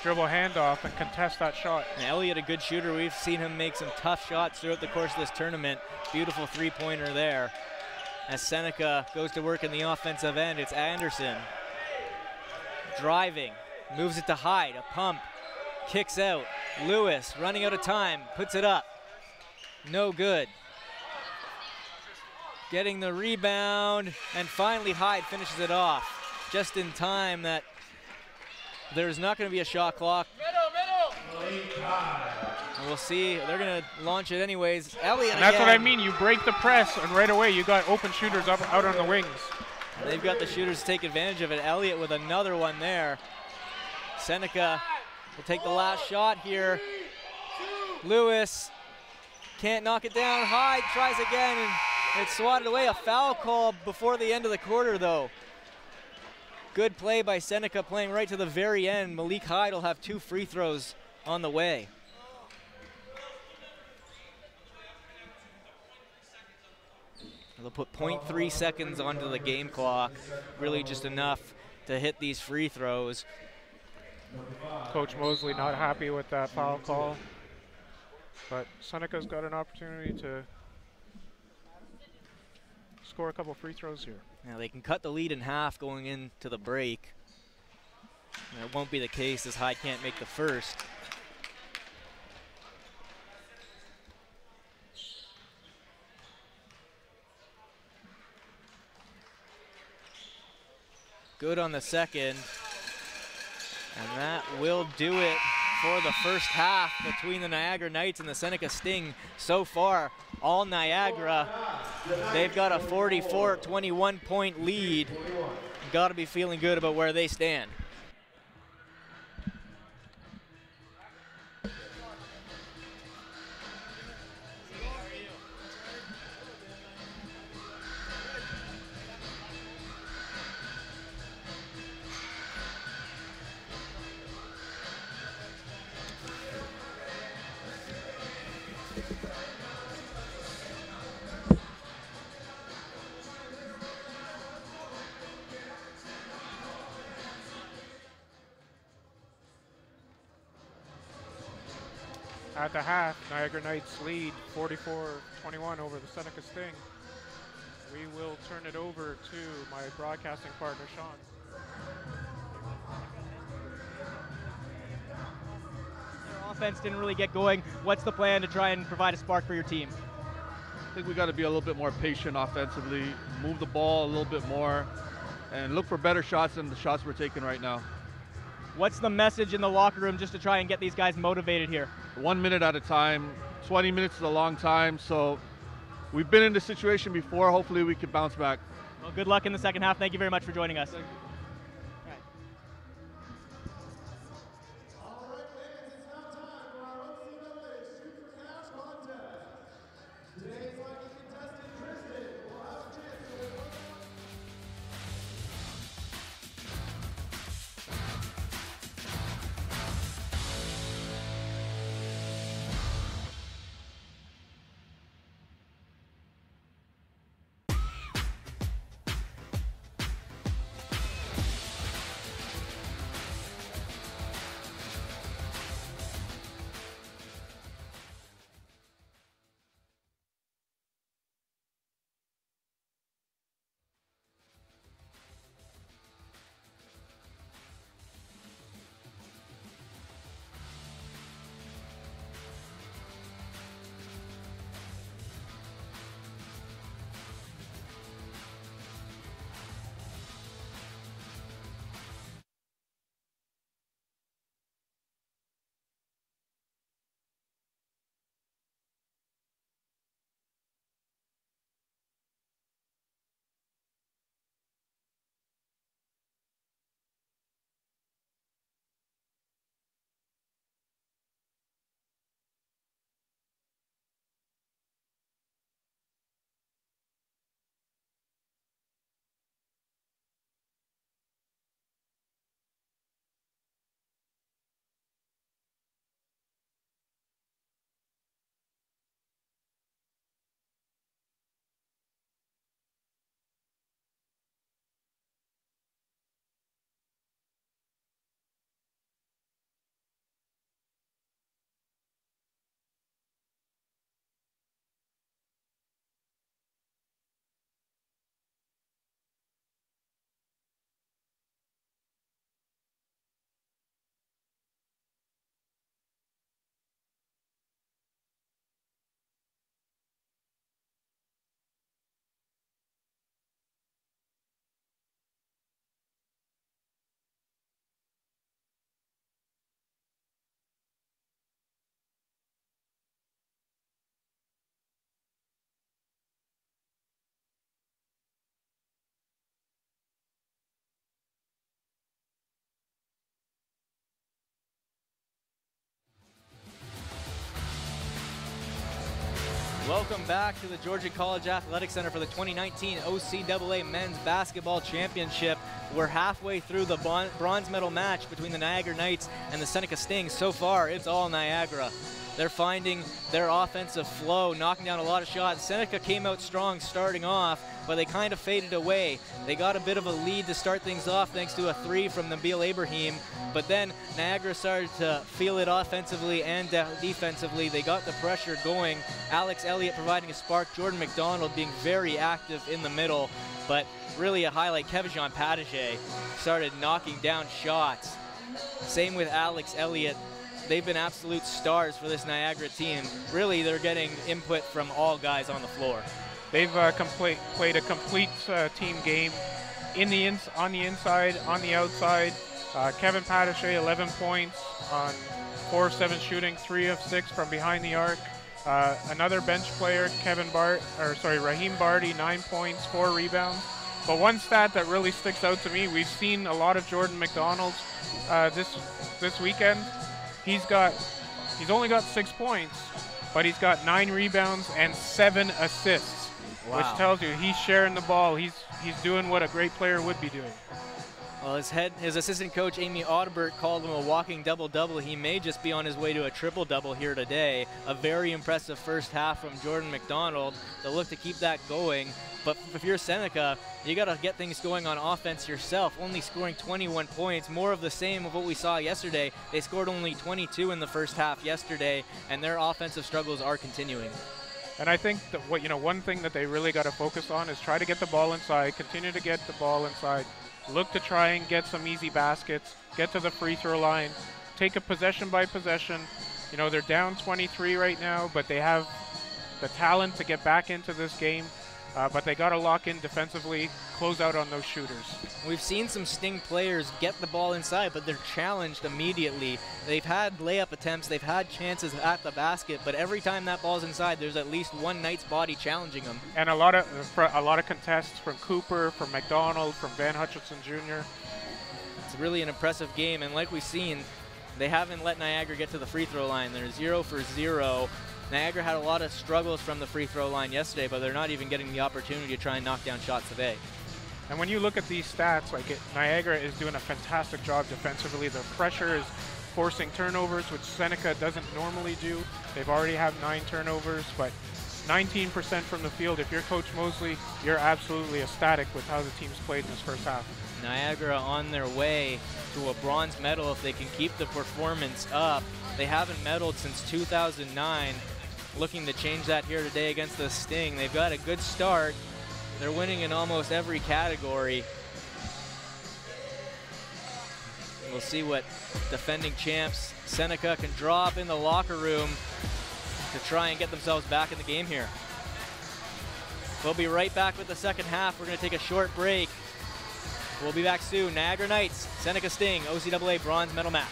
dribble handoff and contest that shot. And Elliot, a good shooter. We've seen him make some tough shots throughout the course of this tournament. Beautiful three-pointer there. As Seneca goes to work in the offensive end, it's Anderson. Driving, moves it to Hyde, a pump, kicks out. Lewis running out of time, puts it up. No good. Getting the rebound, and finally Hyde finishes it off. Just in time that there's not going to be a shot clock. And we'll see, they're going to launch it anyways. Elliot and that's again. what I mean, you break the press and right away you got open shooters up out on the wings. And they've got the shooters to take advantage of it. Elliot with another one there. Seneca will take the last shot here. Lewis can't knock it down. Hyde tries again and it's swatted away. A foul call before the end of the quarter though. Good play by Seneca, playing right to the very end. Malik Hyde will have 2 free throws on the way. They'll put 0.3 seconds onto the game clock, really just enough to hit these free throws. Coach Mosley not happy with that foul call, but Seneca's got an opportunity to score a couple free throws here. Now they can cut the lead in half going into the break. And it won't be the case as Hyde can't make the first. Good on the second. And that will do it for the first half between the Niagara Knights and the Seneca Sting. So far, all Niagara, they've got a 44-21 point lead. Got to be feeling good about where they stand. At the half, Niagara Knights lead 44-21 over the Seneca Sting. We will turn it over to my broadcasting partner, Sean. Your offense didn't really get going. What's the plan to try and provide a spark for your team? I think we got to be a little bit more patient offensively, move the ball a little bit more, and look for better shots than the shots we're taking right now. What's the message in the locker room just to try and get these guys motivated here? 1 minute at a time. 20 minutes is a long time, so we've been in this situation before. Hopefully we can bounce back. Well, good luck in the second half. Thank you very much for joining us. Welcome back to the Georgian Athletic Centre for the 2019 OCAA Men's Basketball Championship. We're halfway through the bronze medal match between the Niagara Knights and the Seneca Stings. So far, it's all Niagara. They're finding their offensive flow, knocking down a lot of shots. Seneca came out strong starting off, but they kind of faded away. They got a bit of a lead to start things off thanks to a 3 from Nabil Ibrahim, but then Niagara started to feel it offensively and defensively. They got the pressure going. Alex Elliot providing a spark, Jordan Mcdonald being very active in the middle, but really a highlight, Kevin Pataget started knocking down shots. Same with Alex Elliot. They've been absolute stars for this Niagara team. Really, they're getting input from all guys on the floor. They've played a complete team game on the inside, on the outside. Kevin Pataget, 11 points on 4 of 7 shooting, 3 of 6 from behind the arc. Another bench player, Raheem Barrie, 9 points, 4 rebounds. But one stat that really sticks out to me, we've seen a lot of Jordan Mcdonald this weekend. He's only got 6 points, but he's got 9 rebounds and 7 assists, wow, which tells you he's sharing the ball. He's doing what a great player would be doing. Well, his assistant coach, Amy Audibert, called him a walking double-double. He may just be on his way to a triple-double here today. A very impressive first half from Jordan Mcdonald. They'll look to keep that going. But if you're Seneca, you got to get things going on offense yourself. Only scoring 21 points, more of the same of what we saw yesterday. They scored only 22 in the first half yesterday, and their offensive struggles are continuing. And I think that one thing that they really got to focus on is try to get the ball inside, continue to get the ball inside, look to try and get some easy baskets, get to the free throw line, take it possession by possession. They're down 23 right now, but they have the talent to get back into this game. But they got to lock in defensively, close out on those shooters. We've seen some Sting players get the ball inside, but they're challenged immediately. They've had layup attempts, they've had chances at the basket, but every time that ball's inside, there's at least one Knight's body challenging them. And a lot of contests from Cooper, from McDonald, from Van Hutchinson Jr. It's really an impressive game, and like we've seen, they haven't let Niagara get to the free throw line. They're 0 for 0. Niagara had a lot of struggles from the free throw line yesterday, but they're not even getting the opportunity to try and knock down shots today. And when you look at these stats, Niagara is doing a fantastic job defensively. The pressure is forcing turnovers, which Seneca doesn't normally do. They've already have 9 turnovers, but 19% from the field. If you're Coach Mosley, you're absolutely ecstatic with how the team's played in this first half. Niagara on their way to a bronze medal if they can keep the performance up. They haven't medaled since 2009. Looking to change that here today against the Sting. They've got a good start. They're winning in almost every category. We'll see what defending champs Seneca can draw up in the locker room to try and get themselves back in the game here. We'll be right back with the second half. We're going to take a short break. We'll be back soon. Niagara Knights, Seneca Sting, OCAA bronze medal match.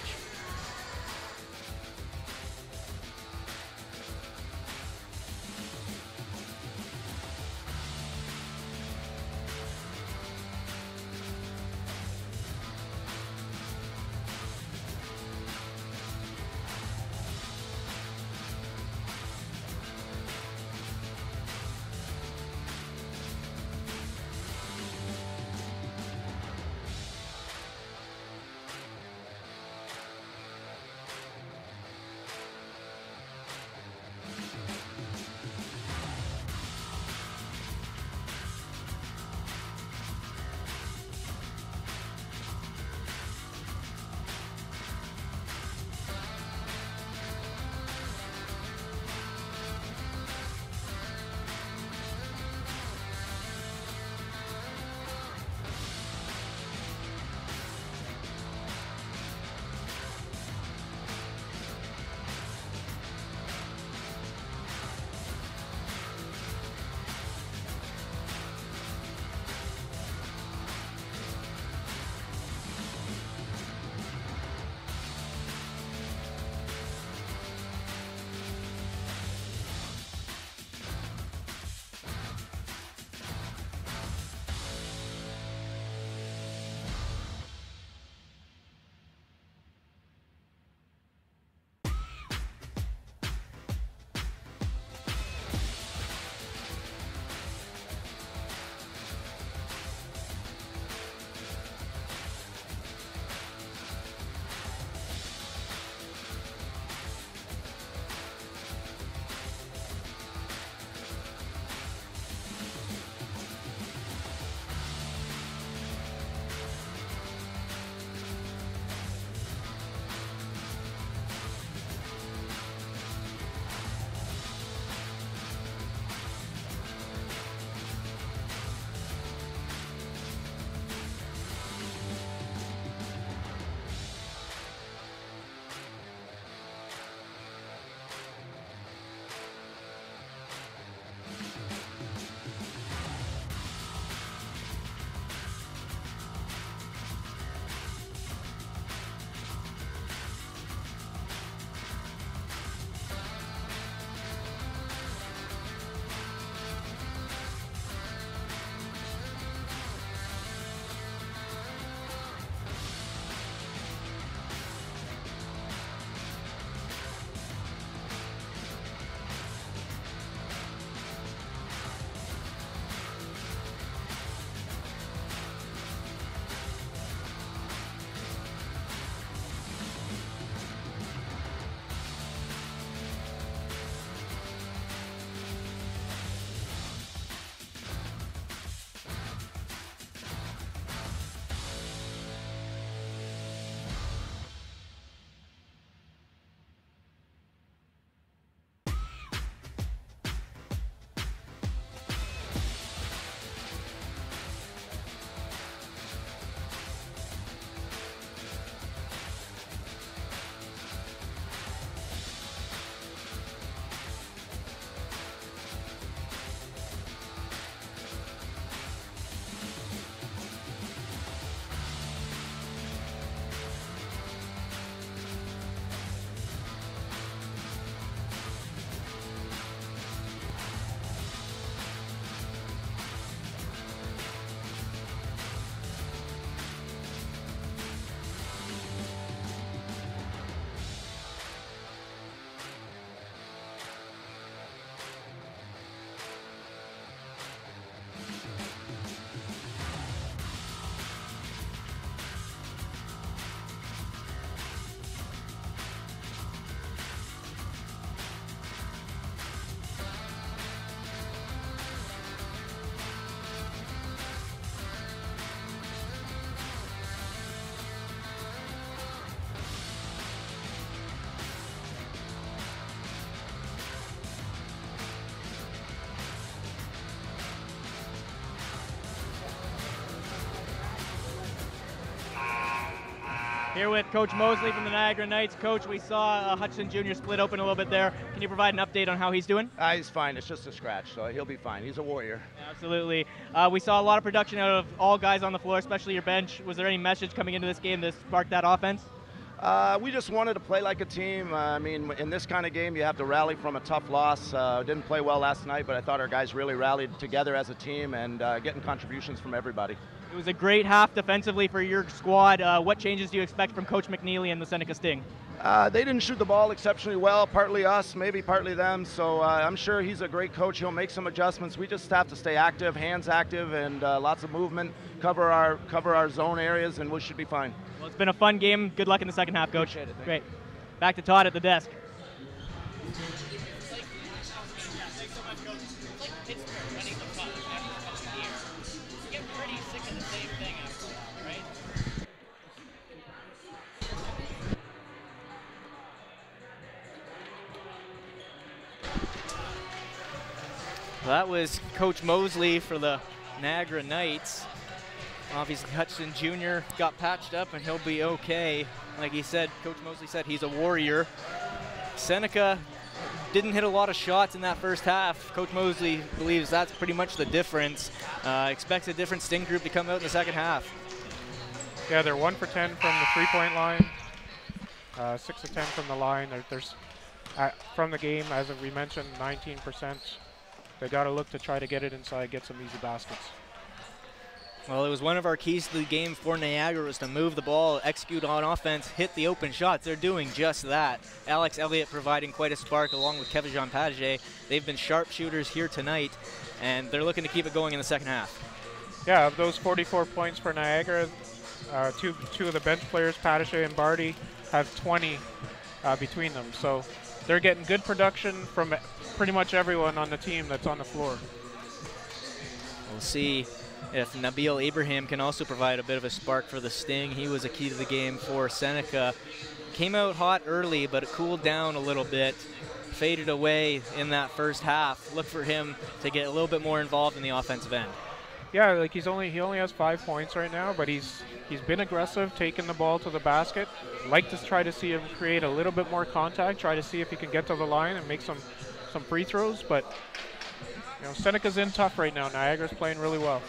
Here with Coach Mosley from the Niagara Knights. Coach, we saw Hutchinson Jr. split open a little bit there. Can you provide an update on how he's doing? He's fine. It's just a scratch, so he'll be fine. He's a warrior. Absolutely. We saw a lot of production out of all guys on the floor, especially your bench. Was there any message coming into this game that sparked that offense? We just wanted to play like a team. I mean, in this kind of game, you have to rally from a tough loss. Didn't play well last night, but I thought our guys really rallied together as a team and getting contributions from everybody. It was a great half defensively for your squad. What changes do you expect from Coach McNeely and the Seneca Sting? They didn't shoot the ball exceptionally well, partly us, maybe partly them, so I'm sure he's a great coach. He'll make some adjustments. We just have to stay active, hands active, and lots of movement, cover our zone areas, and we should be fine. Well, it's been a fun game. Good luck in the second half, Coach. Appreciate it. Great. Back to Todd at the desk. That was Coach Mosley for the Niagara Knights. Obviously, Hutchinson Jr. got patched up and he'll be okay. Like he said, Coach Mosley said he's a warrior. Seneca didn't hit a lot of shots in that first half. Coach Mosley believes that's pretty much the difference. Expects a different Sting group to come out in the second half. Yeah, they're 1 for 10 from the three-point line, 6 of 10 from the line. There's from the game, as we mentioned, 19%. They got to look to try to get it inside, get some easy baskets. Well, it was one of our keys to the game for Niagara was to move the ball, execute on offense, hit the open shots. They're doing just that. Alex Elliot providing quite a spark along with Kevin Page. They've been sharpshooters here tonight, and they're looking to keep it going in the second half. Yeah, of those 44 points for Niagara, two of the bench players, Page and Barrie, have 20 between them. So they're getting good production from pretty much everyone on the team that's on the floor. We'll see if Nabil Abraham can also provide a bit of a spark for the Sting. He was a key to the game for Seneca. Came out hot early, but it cooled down a little bit, faded away in that first half. Look for him to get a little bit more involved in the offensive end. Yeah, like he only has 5 points right now, but he's been aggressive, taking the ball to the basket. Like to try to see him create a little bit more contact, try to see if he can get to the line and make some free throws, but you know, Seneca's in tough right now. Niagara's playing really well.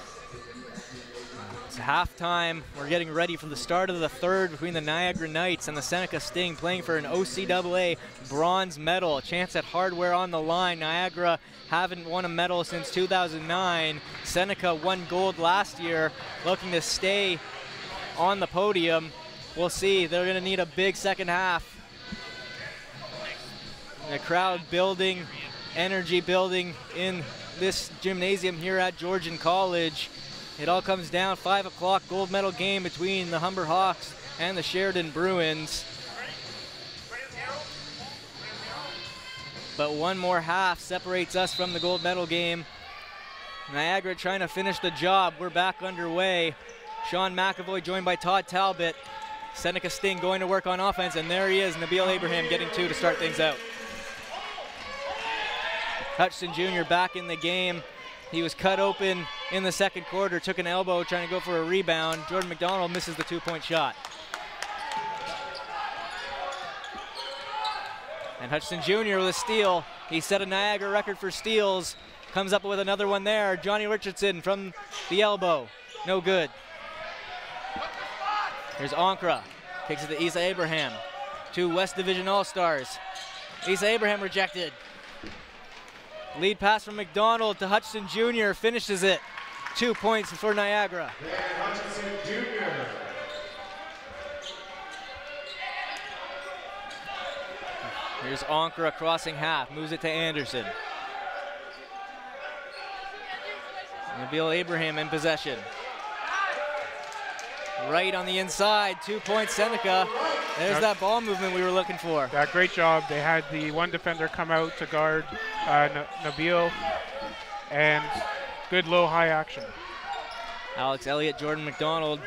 It's halftime. We're getting ready for the start of the third between the Niagara Knights and the Seneca Sting, playing for an OCAA bronze medal. A chance at hardware on the line. Niagara haven't won a medal since 2009. Seneca won gold last year, looking to stay on the podium. We'll see. They're going to need a big second half. The crowd building, energy building in this gymnasium here at Georgian College. It all comes down, 5 o'clock gold medal game between the Humber Hawks and the Sheridan Bruins. But one more half separates us from the gold medal game. Niagara trying to finish the job. We're back underway. Sean McAvoy joined by Todd Talbot. Seneca Sting going to work on offense, and there he is, Nabil Abraham getting 2 to start things out. Hutchinson Jr. back in the game. He was cut open in the second quarter, took an elbow trying to go for a rebound. Jordan Mcdonald misses the 2-point shot. And Hutchinson Jr. with a steal. He set a Niagara record for steals. Comes up with another one there. Johnny Richardson from the elbow. No good. Here's Ankra. Kicks it to Isa Abraham. 2 West Division All-Stars. Isa Abraham rejected. Lead pass from Mcdonald to Hutchinson Jr. Finishes it. 2 points for Niagara. Hutchinson Jr. Here's Ankra crossing half. Moves it to Anderson. Nabil Abraham in possession. Right on the inside. 2 points Seneca. There's that ball movement we were looking for. Yeah, great job. They had the one defender come out to guard Nabil, and good low-high action. Alex Elliot, Jordan Mcdonald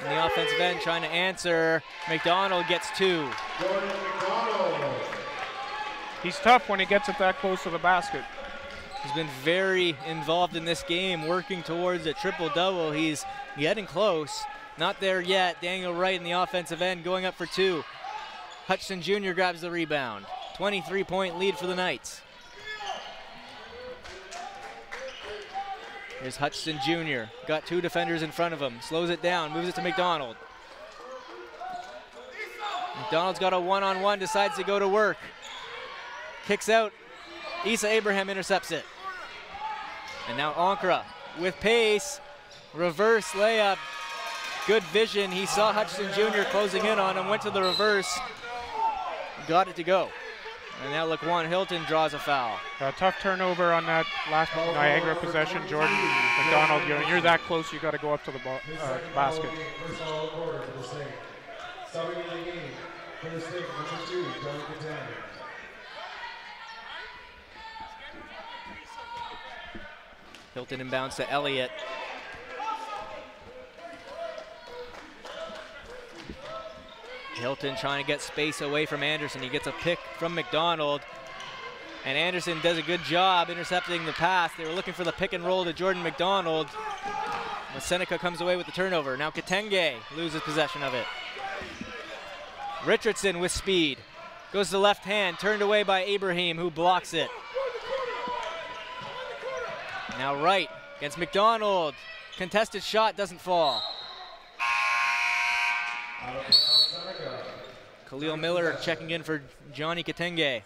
in the offensive end trying to answer. Mcdonald gets 2. Jordan McDonald. He's tough when he gets it that close to the basket. He's been very involved in this game, working towards a triple-double. He's getting close. Not there yet. Daniel Wright in the offensive end going up for 2. Hutchinson Jr. grabs the rebound. 23-point lead for the Knights. Here's Hutchinson Jr. Got 2 defenders in front of him. Slows it down, moves it to Mcdonald. McDonald's got a one-on-one, decides to go to work. Kicks out. Issa Abraham intercepts it. And now Ankara with pace. Reverse layup. Good vision. He saw Hutchinson Jr. closing in on him, went to the reverse. Got it to go. And now Laquan Hilton draws a foul. A tough turnover on that last Niagara possession. Jordan McDonald, you're that close, you got to go up to the basket. Hilton inbounds to Elliot. Hilton trying to get space away from Anderson. He gets a pick from McDonald. And Anderson does a good job intercepting the pass. They were looking for the pick and roll to Jordan McDonald. But Seneca comes away with the turnover. Now Kitenge loses possession of it. Richardson with speed. Goes to the left hand, turned away by Abraham, who blocks it. Now Wright against McDonald. Contested shot doesn't fall. Khalil Miller checking in for Johnny Kitenge.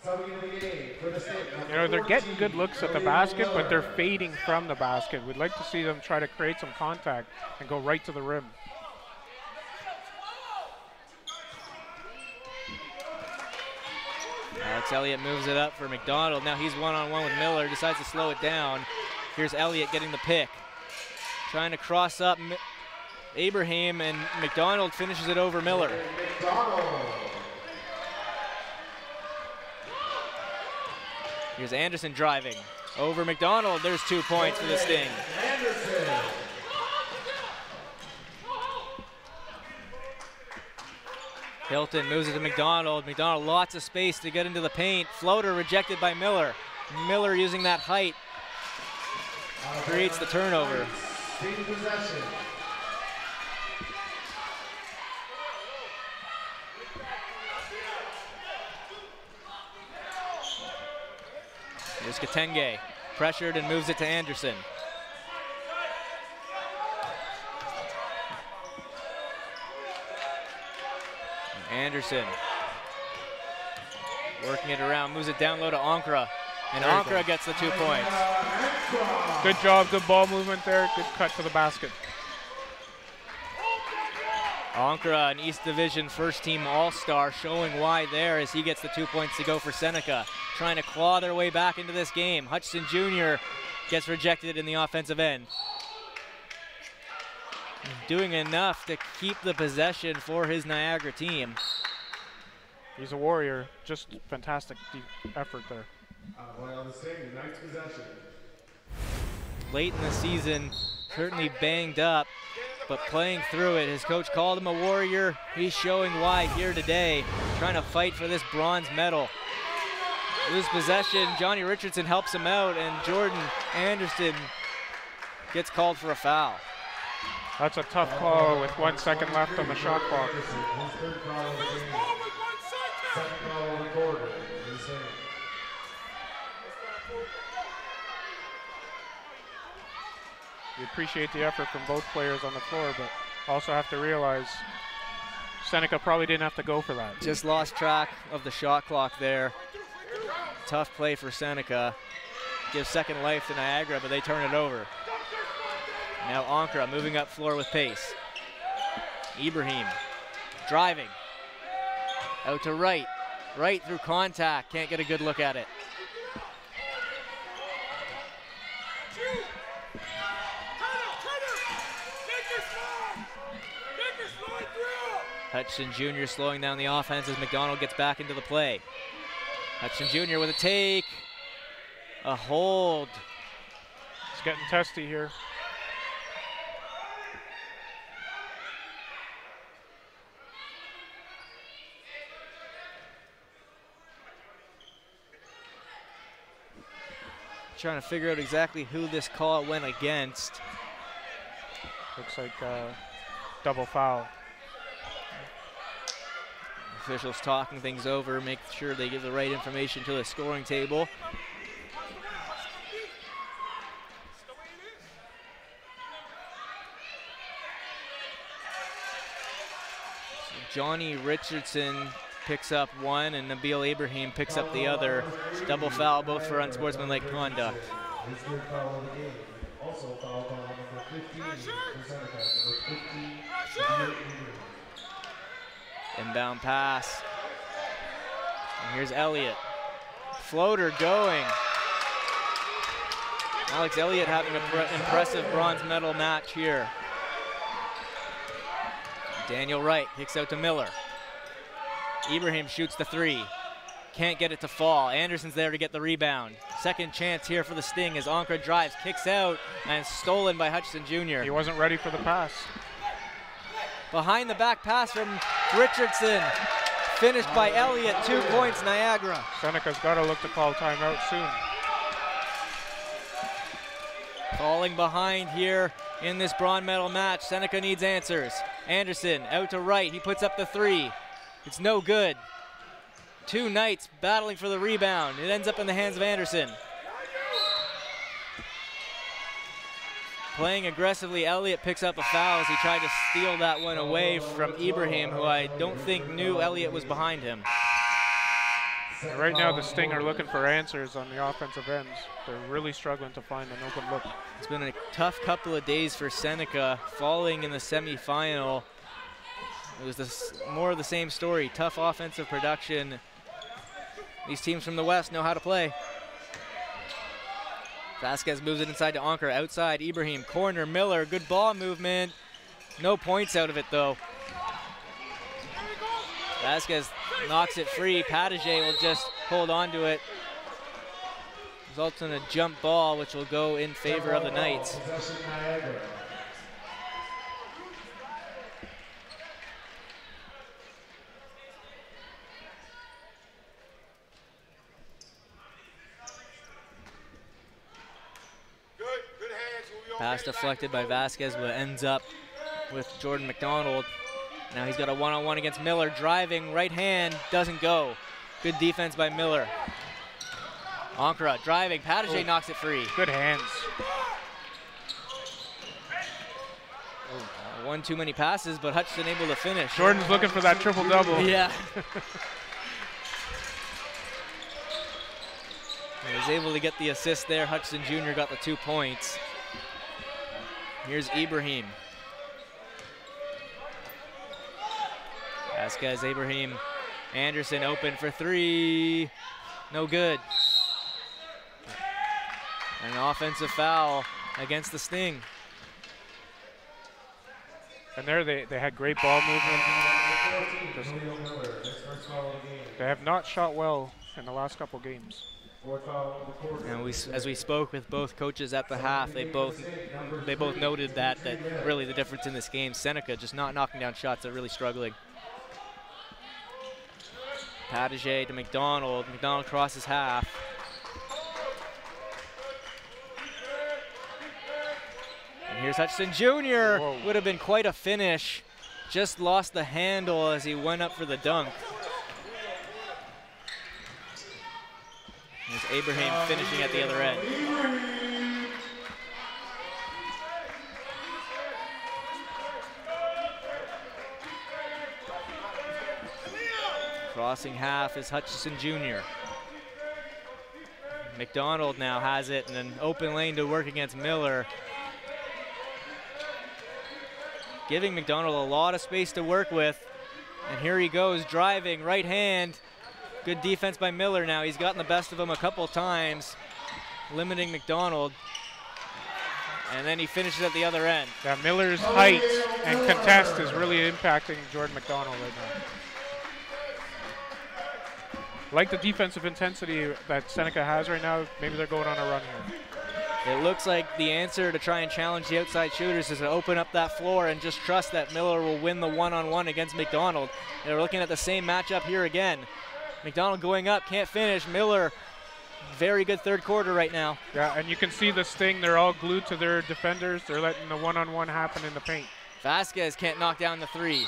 You know, they're getting good looks at the basket, but they're fading from the basket. We'd like to see them try to create some contact and go right to the rim. Alex Elliott moves it up for McDonald. Now he's one-on-one with Miller, decides to slow it down. Here's Elliott getting the pick. Trying to cross up Abraham, and McDonald finishes it over Miller. Here's Anderson driving over McDonald. There's 2 points for the Sting. Hilton moves it to McDonald. McDonald lots of space to get into the paint. Floater rejected by Miller. Miller using that height creates the turnover. Here's Kitenge, pressured and moves it to Anderson. Anderson working it around, moves it down low to Ankara, and Ankara gets the 2 points. Good job, good ball movement there, good cut to the basket. Ankara, an East Division first team All-Star, showing why there as he gets the 2 points to go for Seneca. Trying to claw their way back into this game. Hutchinson Jr. gets rejected in the offensive end. Doing enough to keep the possession for his Niagara team. He's a warrior, just fantastic effort there. Late in the season, certainly banged up, but playing through it. His coach called him a warrior. He's showing why here today, trying to fight for this bronze medal. Lose possession, Johnny Richardson helps him out, and Jordan Anderson gets called for a foul. That's a tough call with 1 second left on the shot clock. We appreciate the effort from both players on the floor, but also have to realize Seneca probably didn't have to go for that. Just lost track of the shot clock there. Tough play for Seneca. Gives second life to Niagara, but they turn it over. Now Ankara moving up floor with pace. Ibrahim driving. Out to Wright. Wright through contact. Can't get a good look at it. Hutchinson Jr. slowing down the offense as McDonald gets back into the play. Hutchinson Jr. with a take. A hold. It's getting testy here. Trying to figure out exactly who this call went against. Looks like double foul. Officials talking things over, make sure they give the right information to the scoring table. Johnny Richardson picks up one, and Nabil Ibrahim picks up the other. Double foul, both for unsportsmanlike conduct. His third foul of the game. Also foul on number 15 for Seneca. Number 15, Julio Vasquez. Inbound pass. And here's Elliot. Floater going. Alex Elliot having an impressive bronze medal match here. Daniel Wright kicks out to Miller. Ibrahim shoots the three. Can't get it to fall. Anderson's there to get the rebound. Second chance here for the Sting as Ankra drives, kicks out, and stolen by Hutchinson Jr. He wasn't ready for the pass. Behind the back pass from Richardson. Finished by Elliot, 2 points, Niagara. Seneca's got to look to call timeout soon. Falling behind here in this bronze medal match. Seneca needs answers. Anderson out to right. He puts up the three. It's no good. Two Knights battling for the rebound. It ends up in the hands of Anderson. Playing aggressively, Elliot picks up a foul as he tried to steal that one away from Ibrahim, who I don't think knew Elliot was behind him. And right now the Sting are looking for answers on the offensive ends. They're really struggling to find an open look. It's been a tough couple of days for Seneca, falling in the semifinal. It was more of the same story, tough offensive production. These teams from the West know how to play. Vasquez moves it inside to Ankra, outside Ibrahim, corner, Miller, good ball movement. No points out of it though. Vasquez knocks it free. Patagé will just hold on to it. Results in a jump ball, which will go in favor of the Knights. Pass deflected by Vasquez, but ends up with Jordan Mcdonald. Now he's got a one-on-one against Miller, driving, right hand, doesn't go. Good defense by Miller. Ankra driving, Patagé knocks it free. Good hands. One too many passes, but Hutchinson able to finish. Jordan's looking for that triple-double. Yeah. He was able to get the assist there. Hutchinson Jr. got the 2 points. Here's Ibrahim. Vasquez, Ibrahim, Anderson open for three. No good. An offensive foul against the Sting. And there they had great ball movement. They have not shot well in the last couple games. And as we spoke with both coaches at the half, they both noted that really the difference in this game, Seneca just not knocking down shots, they're really struggling. Patagé to McDonald. McDonald crosses half. And here's Hutchinson Jr. Whoa. Would have been quite a finish. Just lost the handle as he went up for the dunk. There's Ibrahim finishing at the other end. Crossing half is Hutchinson Jr. McDonald now has it, and an open lane to work against Miller. Giving McDonald a lot of space to work with. And here he goes, driving, right hand. Good defense by Miller now. He's gotten the best of him a couple times, limiting McDonald. And then he finishes at the other end. Yeah, Miller's height and contest is really impacting Jordan McDonald right now. Like the defensive intensity that Seneca has right now, maybe they're going on a run here. It looks like the answer to try and challenge the outside shooters is to open up that floor and just trust that Miller will win the one-on-one against McDonald. They're looking at the same matchup here again. McDonald going up, can't finish. Miller, very good third quarter right now. Yeah, and you can see the Sting, they're all glued to their defenders. They're letting the one-on-one happen in the paint. Vasquez can't knock down the three.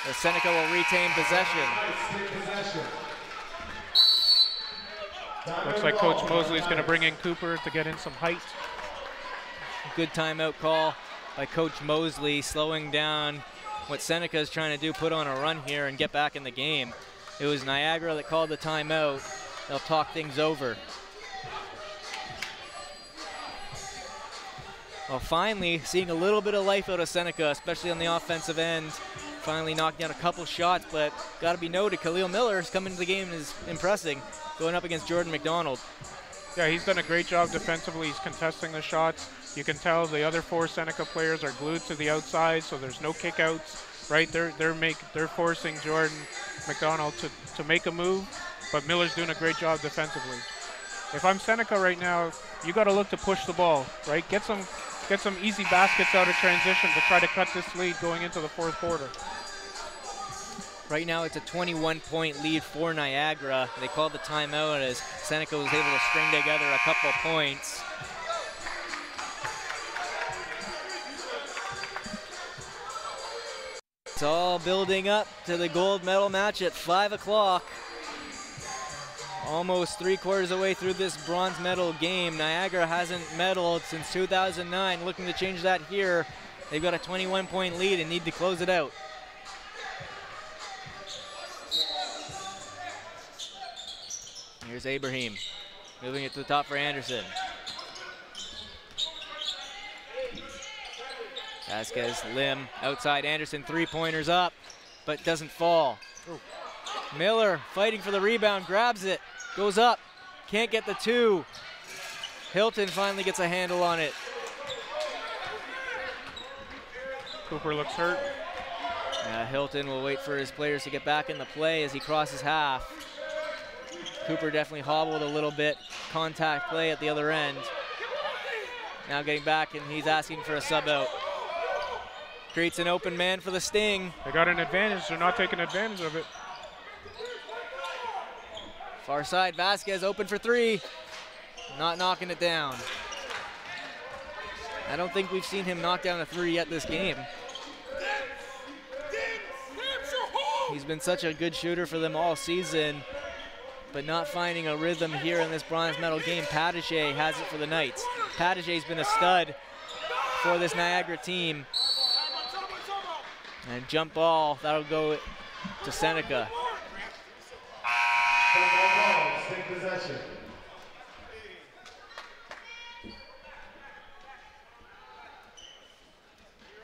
The Seneca will retain possession. Looks like Coach Mosley's going to bring in Cooper to get in some height. Good timeout call by Coach Mosley, slowing down what Seneca is trying to do, put on a run here and get back in the game. It was Niagara that called the timeout. They'll talk things over. Well, finally seeing a little bit of life out of Seneca, especially on the offensive end. Finally knocked down a couple shots, but got to be noted, Khalil Miller is coming to the game and is impressing, going up against Jordan Mcdonald. Yeah, he's done a great job defensively. He's contesting the shots. You can tell the other 4 Seneca players are glued to the outside, so there's no kickouts, right? They're forcing Jordan Mcdonald to make a move, but Miller's doing a great job defensively. If I'm Seneca right now, you got to look to push the ball, right? Get some easy baskets out of transition to try to cut this lead going into the 4th quarter. Right now it's a 21-point lead for Niagara. They called the timeout as Seneca was able to string together a couple points. It's all building up to the gold medal match at 5 o'clock. Almost 3/4 of the way through this bronze medal game. Niagara hasn't medaled since 2009. Looking to change that here. They've got a 21-point lead and need to close it out. Here's Ibrahim, moving it to the top for Anderson. Vasquez, limb, outside Anderson, 3-pointers up, but doesn't fall. Ooh. Miller fighting for the rebound, grabs it, goes up, can't get the 2. Hilton finally gets a handle on it. Cooper looks hurt. Hilton will wait for his players to get back in the play as he crosses half. Cooper definitely hobbled a little bit. Contact play at the other end. Now getting back, and he's asking for a sub out. Creates an open man for the Sting. They got an advantage. They're not taking advantage of it. Far side, Vasquez open for 3. Not knocking it down. I don't think we've seen him knock down a 3 yet this game. He's been such a good shooter for them all season, but not finding a rhythm here in this bronze medal game. Patachet has it for the Knights. Patachet's been a stud for this Niagara team. And jump ball, that'll go to Seneca.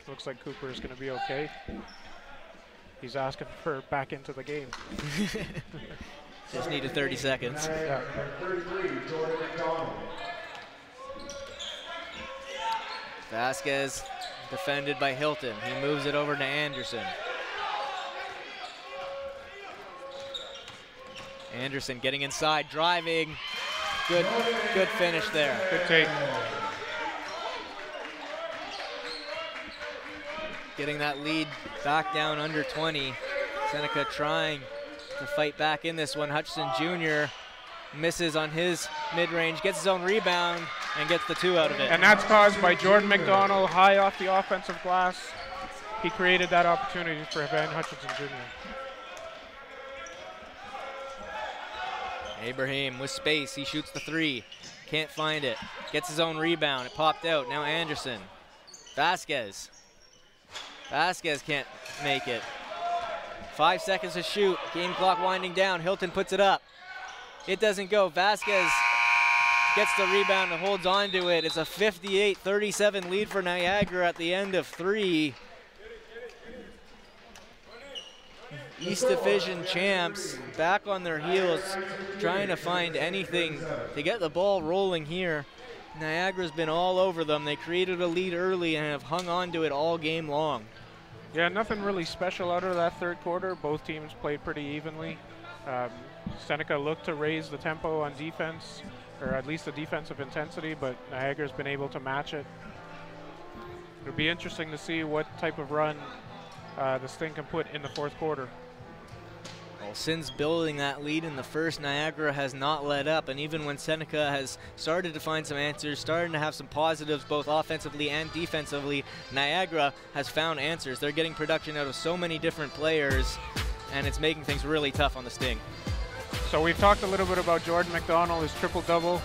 Looks like Cooper is going to be okay. He's asking for back into the game. Just needed 30 seconds. Yeah. 33, Jordan Mcdonald. Vasquez defended by Hilton. He moves it over to Anderson. Anderson getting inside, driving. Good finish there. Good take. Getting that lead back down under 20. Seneca trying to fight back in this one. Hutchinson Jr. misses on his mid-range, gets his own rebound, and gets the 2 out of it. And that's caused by Jordan Mcdonald high off the offensive glass. He created that opportunity for Van Hutchinson Jr. Ibrahim with space, he shoots the 3. Can't find it. Gets his own rebound, it popped out. Now Anderson. Vasquez. Vasquez can't make it. 5 seconds to shoot, game clock winding down. Hilton puts it up. It doesn't go. Vasquez gets the rebound and holds on to it. It's a 58-37 lead for Niagara at the end of 3. East Division champs back on their heels, trying to find anything to get the ball rolling here. Niagara's been all over them. They created a lead early and have hung on to it all game long. Yeah, nothing really special out of that 3rd quarter. Both teams played pretty evenly. Seneca looked to raise the tempo on defense, or at least the defensive intensity, but Niagara's been able to match it. It'll be interesting to see what type of run the Sting can put in the 4th quarter. Since building that lead in the first, Niagara has not let up, and even when Seneca has started to find some answers, starting to have some positives both offensively and defensively, Niagara has found answers. They're getting production out of so many different players, and it's making things really tough on the Sting. So we've talked a little bit about Jordan Mcdonald, his triple-double.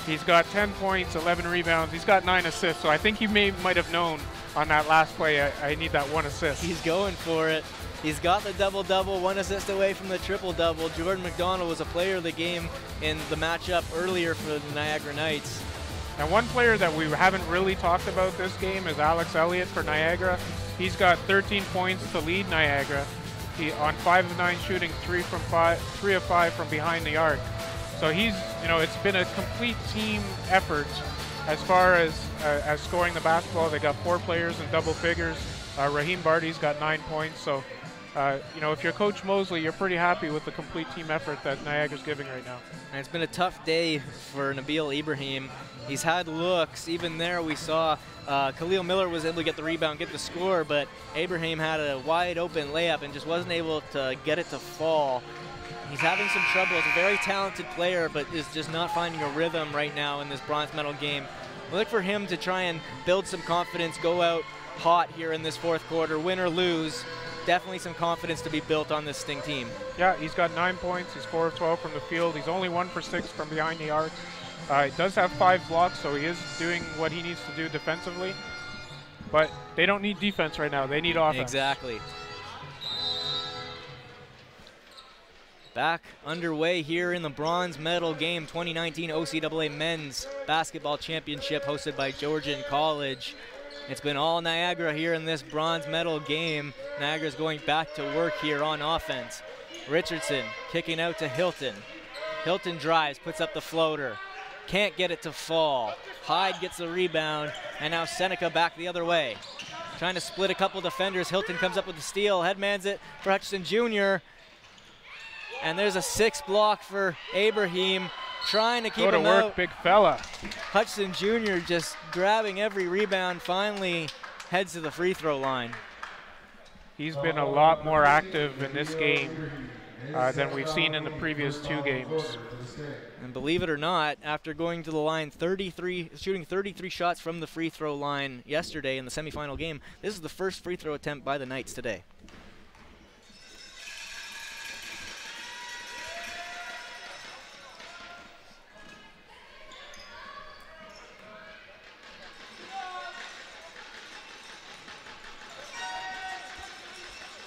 He's got 10 points, 11 rebounds. He's got 9 assists, so I think he might have known on that last play, I need that 1 assist. He's going for it. He's got the double-double, 1 assist away from the triple-double. Jordan Mcdonald was a player of the game in the matchup earlier for the Niagara Knights. And one player that we haven't really talked about this game is Alex Elliot for Niagara. He's got 13 points to lead Niagara. He on 5 of 9 shooting, 3 of 5 from behind the arc. So he's, it's been a complete team effort as far as scoring the basketball. They got 4 players in double figures. Raheem Bartie's got 9 points. So, if you're Coach Mosley, you're pretty happy with the complete team effort that Niagara's giving right now. And it's been a tough day for Nabil Ibrahim. He's had looks. Even there we saw Khalil Miller was able to get the rebound, get the score, but Ibrahim had a wide open layup and just wasn't able to get it to fall. He's having some trouble. He's a very talented player, but is just not finding a rhythm right now in this bronze medal game. We look for him to try and build some confidence, go out hot here in this fourth quarter, win or lose. Definitely some confidence to be built on this Sting team. Yeah, he's got 9 points. He's 4 of 12 from the field. He's only 1 for 6 from behind the arc. He does have 5 blocks, so he is doing what he needs to do defensively. But they don't need defense right now. They need offense. Exactly. Back underway here in the bronze medal game, 2019 OCAA Men's Basketball Championship hosted by Georgian College. It's been all Niagara here in this bronze medal game. Niagara's going back to work here on offense. Richardson kicking out to Hilton. Hilton drives, puts up the floater. Can't get it to fall. Hyde gets the rebound, and now Seneca back the other way. Trying to split a couple defenders. Hilton comes up with the steal, headmans it for Hutchinson Jr., and there's a 6th block for Ibrahim, trying to keep him out. Go to work, big fella. Hutchinson Jr. just grabbing every rebound, finally heads to the free throw line. He's been a lot more active in this game than we've seen in the previous 2 games. And believe it or not, after going to the line shooting 33 shots from the free throw line yesterday in the semifinal game, this is the first free throw attempt by the Knights today.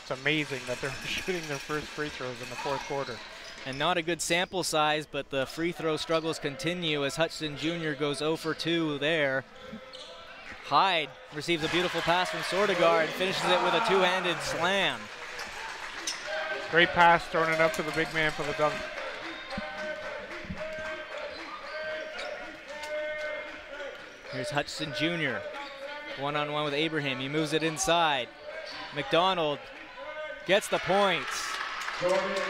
It's amazing that they're shooting their first free throws in the fourth quarter. And not a good sample size, but the free throw struggles continue as Hutchinson Jr. goes 0 for 2 there. Hyde receives a beautiful pass from Sordegar and finishes it with a 2-handed slam. Great pass, throwing it up to the big man for the dunk. Here's Hutchinson Jr. One-on-one with Ibrahim. He moves it inside. Mcdonald gets the points.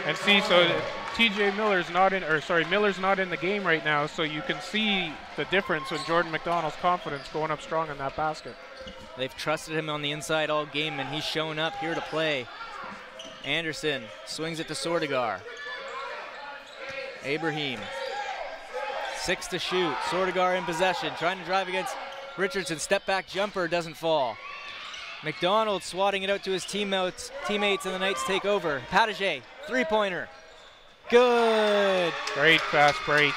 And see, so Miller's not in the game right now, so you can see the difference in Jordan McDonald's confidence going up strong in that basket. They've trusted him on the inside all game, and he's shown up here to play. Anderson swings it to Sordegar. Ibrahim, 6 to shoot. Sordegar in possession, trying to drive against Richardson. Step back jumper doesn't fall. McDonald swatting it out to his teammates, and the Knights take over. Patagé, 3-pointer. Good. Great fast break.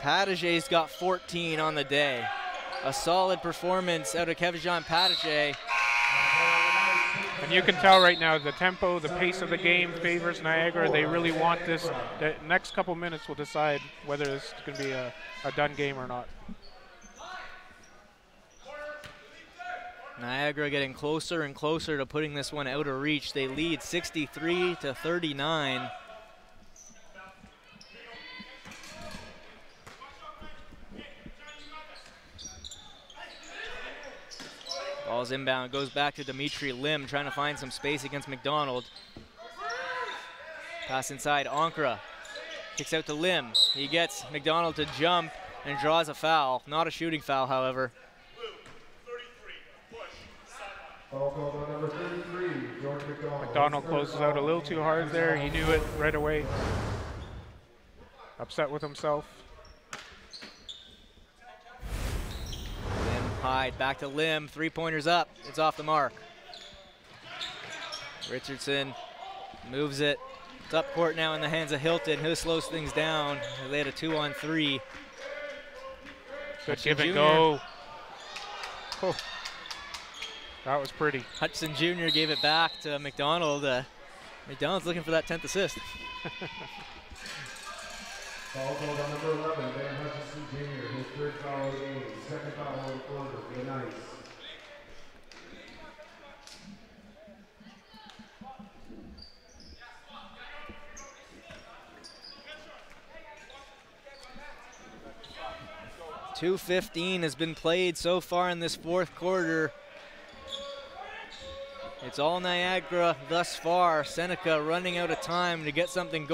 Patagé's got 14 on the day. A solid performance out of Kevin Patagé. And you can tell right now the tempo, the pace of the game favors Niagara. They really want this. The next couple minutes will decide whether this is going to be a done game or not. Niagara getting closer and closer to putting this one out of reach. They lead 63 to 39. Ball's inbound, goes back to Dimitri Lim, trying to find some space against McDonald. Pass inside, Ankara kicks out to Lim. He gets McDonald to jump and draws a foul. Not a shooting foul, however. Foul called on number 33, George McDonald. McDonald closes out a little too hard there. He knew it right away. Upset with himself. Lim Hyde back to Lim. 3-pointers up. It's off the mark. Richardson moves it. It's up court now in the hands of Hilton, who slows things down. They had a 2-on-3. Good give and go. Oh, that was pretty. Hutchinson Jr. gave it back to McDonald. McDonald's looking for that 10th assist. Foul called on number 11, Dan Hutchinson Jr., his third foul of the game, second foul of the quarter for the Knights. .2:15 has been played so far in this fourth quarter. It's all Niagara thus far. Seneca running out of time to get something going.